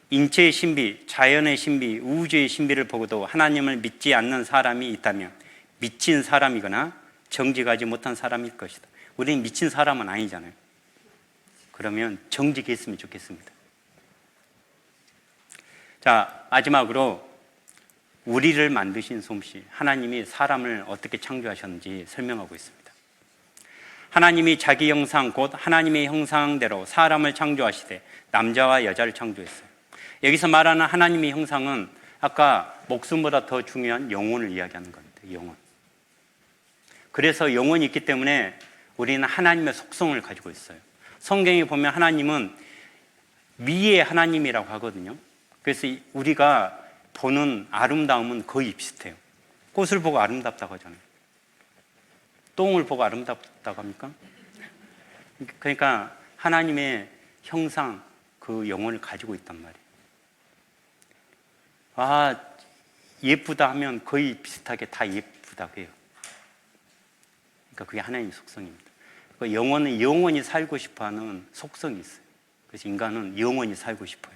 인체의 신비, 자연의 신비, 우주의 신비를 보고도 하나님을 믿지 않는 사람이 있다면 미친 사람이거나 정직하지 못한 사람일 것이다. 우리는 미친 사람은 아니잖아요. 그러면 정직했으면 좋겠습니다. 자, 마지막으로 우리를 만드신 솜씨, 하나님이 사람을 어떻게 창조하셨는지 설명하고 있습니다. 하나님이 자기 형상 곧 하나님의 형상대로 사람을 창조하시되 남자와 여자를 창조했어요. 여기서 말하는 하나님의 형상은 아까 목숨보다 더 중요한 영혼을 이야기하는 겁니다. 영혼. 그래서 영혼이 있기 때문에 우리는 하나님의 속성을 가지고 있어요. 성경에 보면 하나님은 미의 하나님이라고 하거든요. 그래서 우리가 보는 아름다움은 거의 비슷해요. 꽃을 보고 아름답다고 하잖아요. 똥을 보고 아름답다고 합니까? 그러니까 하나님의 형상, 그 영혼을 가지고 있단 말이에요. 아, 예쁘다 하면 거의 비슷하게 다 예쁘다고 해요. 그러니까 그게 하나님의 속성입니다. 그 영혼은 영원히 살고 싶어하는 속성이 있어요. 그래서 인간은 영원히 살고 싶어요.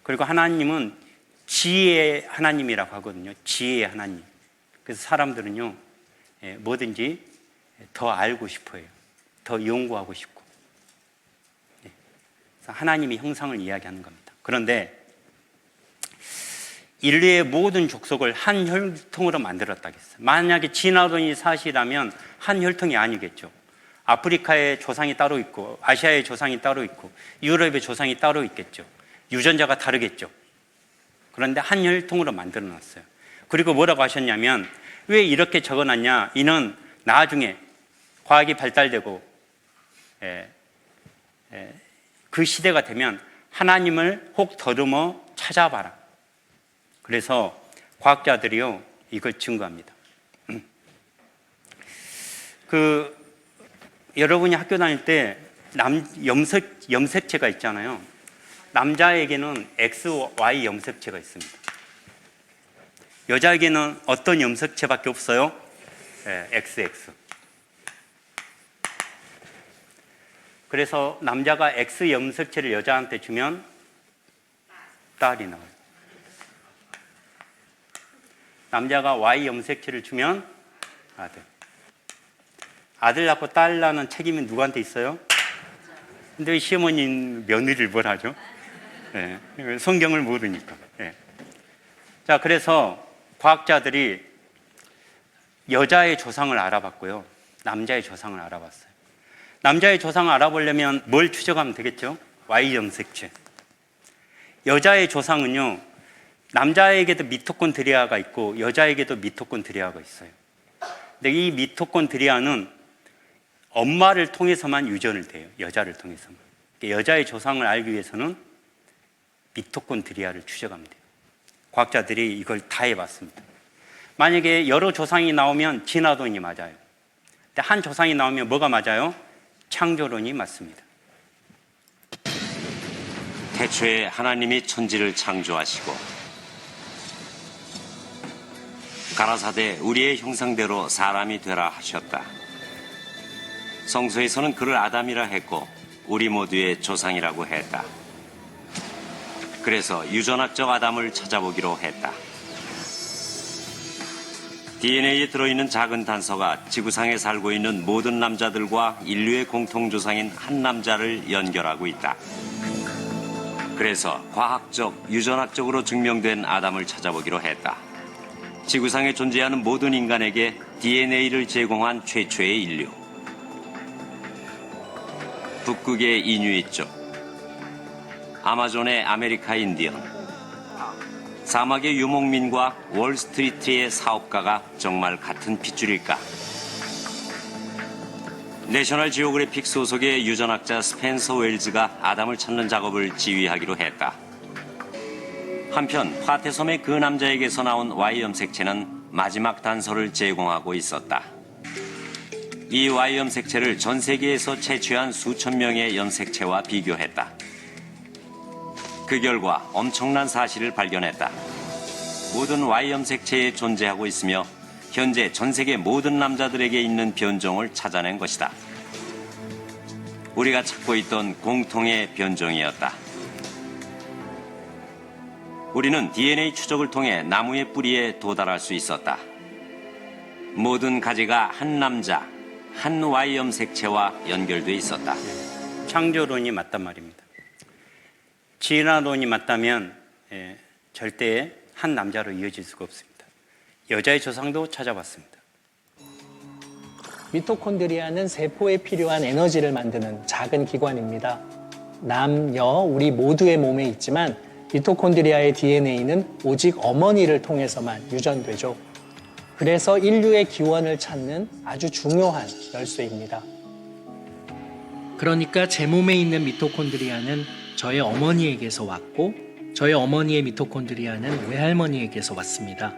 그리고 하나님은 지혜의 하나님이라고 하거든요. 지혜의 하나님. 그래서 사람들은요, 뭐든지 더 알고 싶어요. 더 연구하고 싶고. 그래서 하나님의 형상을 이야기하는 겁니다. 그런데 인류의 모든 족속을 한 혈통으로 만들었다겠어요. 만약에 진화론이 사실이라면 한 혈통이 아니겠죠. 아프리카의 조상이 따로 있고 아시아의 조상이 따로 있고 유럽의 조상이 따로 있겠죠. 유전자가 다르겠죠. 그런데 한 혈통으로 만들어놨어요. 그리고 뭐라고 하셨냐면 왜 이렇게 적어놨냐? 이는 나중에 과학이 발달되고 그 시대가 되면 하나님을 혹 더듬어 찾아봐라. 그래서 과학자들이요 이걸 증거합니다. 여러분이 학교 다닐 때 염색체가 있잖아요. 남자에게는 X, Y 염색체가 있습니다. 여자에게는 어떤 염색체밖에 없어요? XX. 그래서 남자가 X 염색체를 여자한테 주면 딸이 나와요. 남자가 Y 염색체를 주면 아들. 아들 낳고 딸 낳는 책임이 누구한테 있어요? 근데 시어머니 며느리를 뭘 하죠? 성경을 모르니까. 자, 그래서 과학자들이 여자의 조상을 알아봤고요. 남자의 조상을 알아봤어요. 남자의 조상을 알아보려면 뭘 추적하면 되겠죠? Y 염색체. 여자의 조상은요, 남자에게도 미토콘드리아가 있고 여자에게도 미토콘드리아가 있어요. 근데 이 미토콘드리아는 엄마를 통해서만 유전을 돼요. 여자를 통해서만. 여자의 조상을 알기 위해서는 미토콘드리아를 추적하면 돼요. 과학자들이 이걸 다 해봤습니다. 만약에 여러 조상이 나오면 진화론이 맞아요. 근데 한 조상이 나오면 뭐가 맞아요? 창조론이 맞습니다. 태초에 하나님이 천지를 창조하시고 가라사대 우리의 형상대로 사람이 되라 하셨다. 성서에서는 그를 아담이라 했고 우리 모두의 조상이라고 했다. 그래서 유전학적 아담을 찾아보기로 했다. DNA에 들어있는 작은 단서가 지구상에 살고 있는 모든 남자들과 인류의 공통조상인 한 남자를 연결하고 있다. 그래서 과학적, 유전학적으로 증명된 아담을 찾아보기로 했다. 지구상에 존재하는 모든 인간에게 DNA를 제공한 최초의 인류. 북극의 이누이족, 아마존의 아메리카 인디언, 사막의 유목민과 월스트리트의 사업가가 정말 같은 핏줄일까? 내셔널 지오그래픽 소속의 유전학자 스펜서 웰즈가 아담을 찾는 작업을 지휘하기로 했다. 한편 파테섬의 그 남자에게서 나온 Y 염색체는 마지막 단서를 제공하고 있었다. 이 Y 염색체를 전 세계에서 채취한 수천 명의 염색체와 비교했다. 그 결과 엄청난 사실을 발견했다. 모든 Y 염색체에 존재하고 있으며 현재 전 세계 모든 남자들에게 있는 변종을 찾아낸 것이다. 우리가 찾고 있던 공통의 변종이었다. 우리는 DNA 추적을 통해 나무의 뿌리에 도달할 수 있었다. 모든 가지가 한 남자, 한 Y 염색체와 연결돼 있었다. 창조론이 맞단 말입니다. 진화론이 맞다면 절대 한 남자로 이어질 수가 없습니다. 여자의 조상도 찾아봤습니다. 미토콘드리아는 세포에 필요한 에너지를 만드는 작은 기관입니다. 남, 여, 우리 모두의 몸에 있지만 미토콘드리아의 DNA는 오직 어머니를 통해서만 유전되죠. 그래서 인류의 기원을 찾는 아주 중요한 열쇠입니다. 그러니까 제 몸에 있는 미토콘드리아는 저의 어머니에게서 왔고 저의 어머니의 미토콘드리아는 외할머니에게서 왔습니다.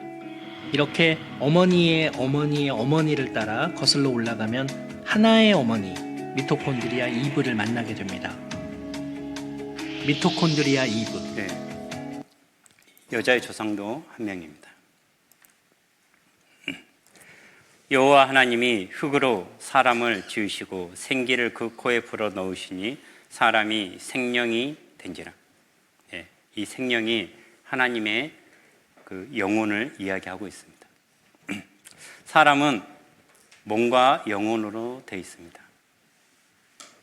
이렇게 어머니의 어머니의 어머니를 따라 거슬러 올라가면 하나의 어머니, 미토콘드리아 이브를 만나게 됩니다. 미토콘드리아 이브. 여자의 조상도 한 명입니다. 여호와 하나님이 흙으로 사람을 지으시고 생기를 그 코에 불어 넣으시니 사람이 생명이 된지라. 이 생명이 하나님의 그 영혼을 이야기하고 있습니다. 사람은 몸과 영혼으로 되어 있습니다.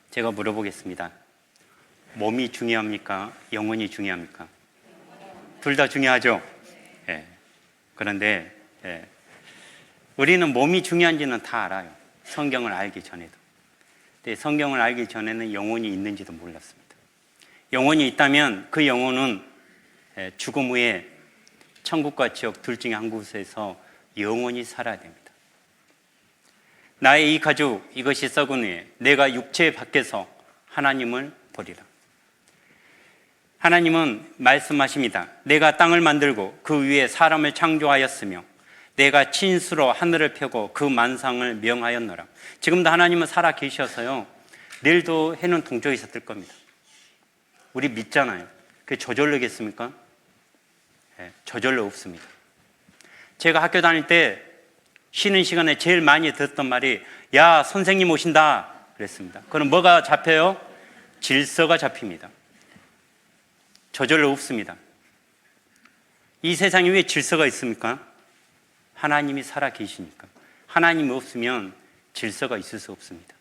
제가 물어보겠습니다. 몸이 중요합니까? 영혼이 중요합니까? 둘 다 중요하죠? 그런데 우리는 몸이 중요한지는 다 알아요. 성경을 알기 전에도. 근데 성경을 알기 전에는 영혼이 있는지도 몰랐습니다. 영혼이 있다면 그 영혼은 죽음 후에 천국과 지옥 둘 중에 한 곳에서 영원히 살아야 됩니다. 나의 이 가죽 이것이 썩은 후에 내가 육체 밖에서 하나님을 보리라. 하나님은 말씀하십니다. 내가 땅을 만들고 그 위에 사람을 창조하였으며 내가 친수로 하늘을 펴고 그 만상을 명하였노라. 지금도 하나님은 살아 계셔서요, 내일도 해는 동쪽에 있었을 겁니다. 우리 믿잖아요. 그게 저절로겠습니까? 저절로 없습니다. 제가 학교 다닐 때 쉬는 시간에 제일 많이 듣던 말이 야, 선생님 오신다 그랬습니다. 그럼 뭐가 잡혀요? 질서가 잡힙니다. 저절로 없습니다. 이 세상에 왜 질서가 있습니까? 하나님이 살아 계시니까. 하나님이 없으면 질서가 있을 수 없습니다.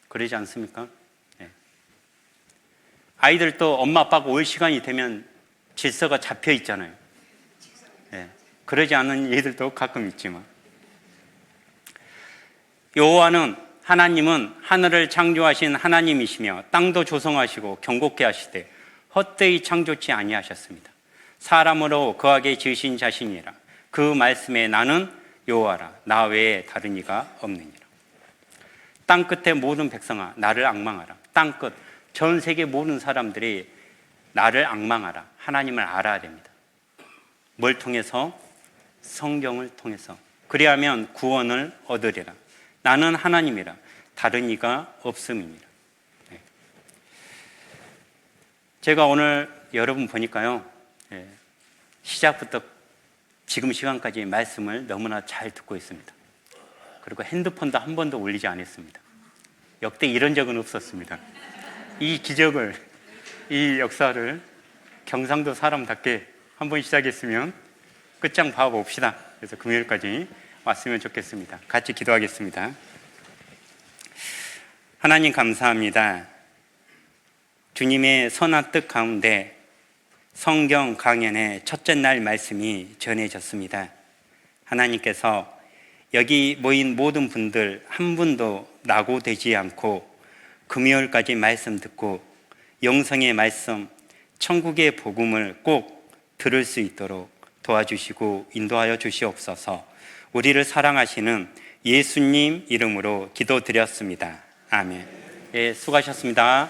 그러지 않습니까? 네. 아이들도 엄마 아빠가 올 시간이 되면 질서가 잡혀 있잖아요. 네. 그러지 않은 애들도 가끔 있지만, 여호와는 하나님은 하늘을 창조하신 하나님이시며 땅도 조성하시고 경곡케 하시되 헛되이 창조치 아니하셨습니다. 사람으로 거하게 지으신 자신이라. 그 말씀에 나는 여호와라. 나 외에 다른 이가 없느니라. 땅 끝의 모든 백성아 나를 앙망하라. 땅 끝, 전 세계 모든 사람들이 나를 앙망하라. 하나님을 알아야 됩니다. 뭘 통해서? 성경을 통해서. 그리하면 구원을 얻으리라. 나는 하나님이라. 다른 이가 없음이니라. 네. 제가 오늘 여러분 보니까요, 시작부터 지금 시간까지 말씀을 너무나 잘 듣고 있습니다. 그리고 핸드폰도 한 번도 올리지 않았습니다. 역대 이런 적은 없었습니다. 이 기적을, 이 역사를 경상도 사람답게 한번 시작했으면 끝장 봐봅시다. 그래서 금요일까지 왔으면 좋겠습니다. 같이 기도하겠습니다. 하나님 감사합니다. 주님의 선한 뜻 가운데 성경 강연의 첫째 날 말씀이 전해졌습니다. 하나님께서 여기 모인 모든 분들 한 분도 낙오되지 않고 금요일까지 말씀 듣고 영성의 말씀, 천국의 복음을 꼭 들을 수 있도록 도와주시고 인도하여 주시옵소서. 우리를 사랑하시는 예수님 이름으로 기도드렸습니다. 아멘. 예, 수고하셨습니다.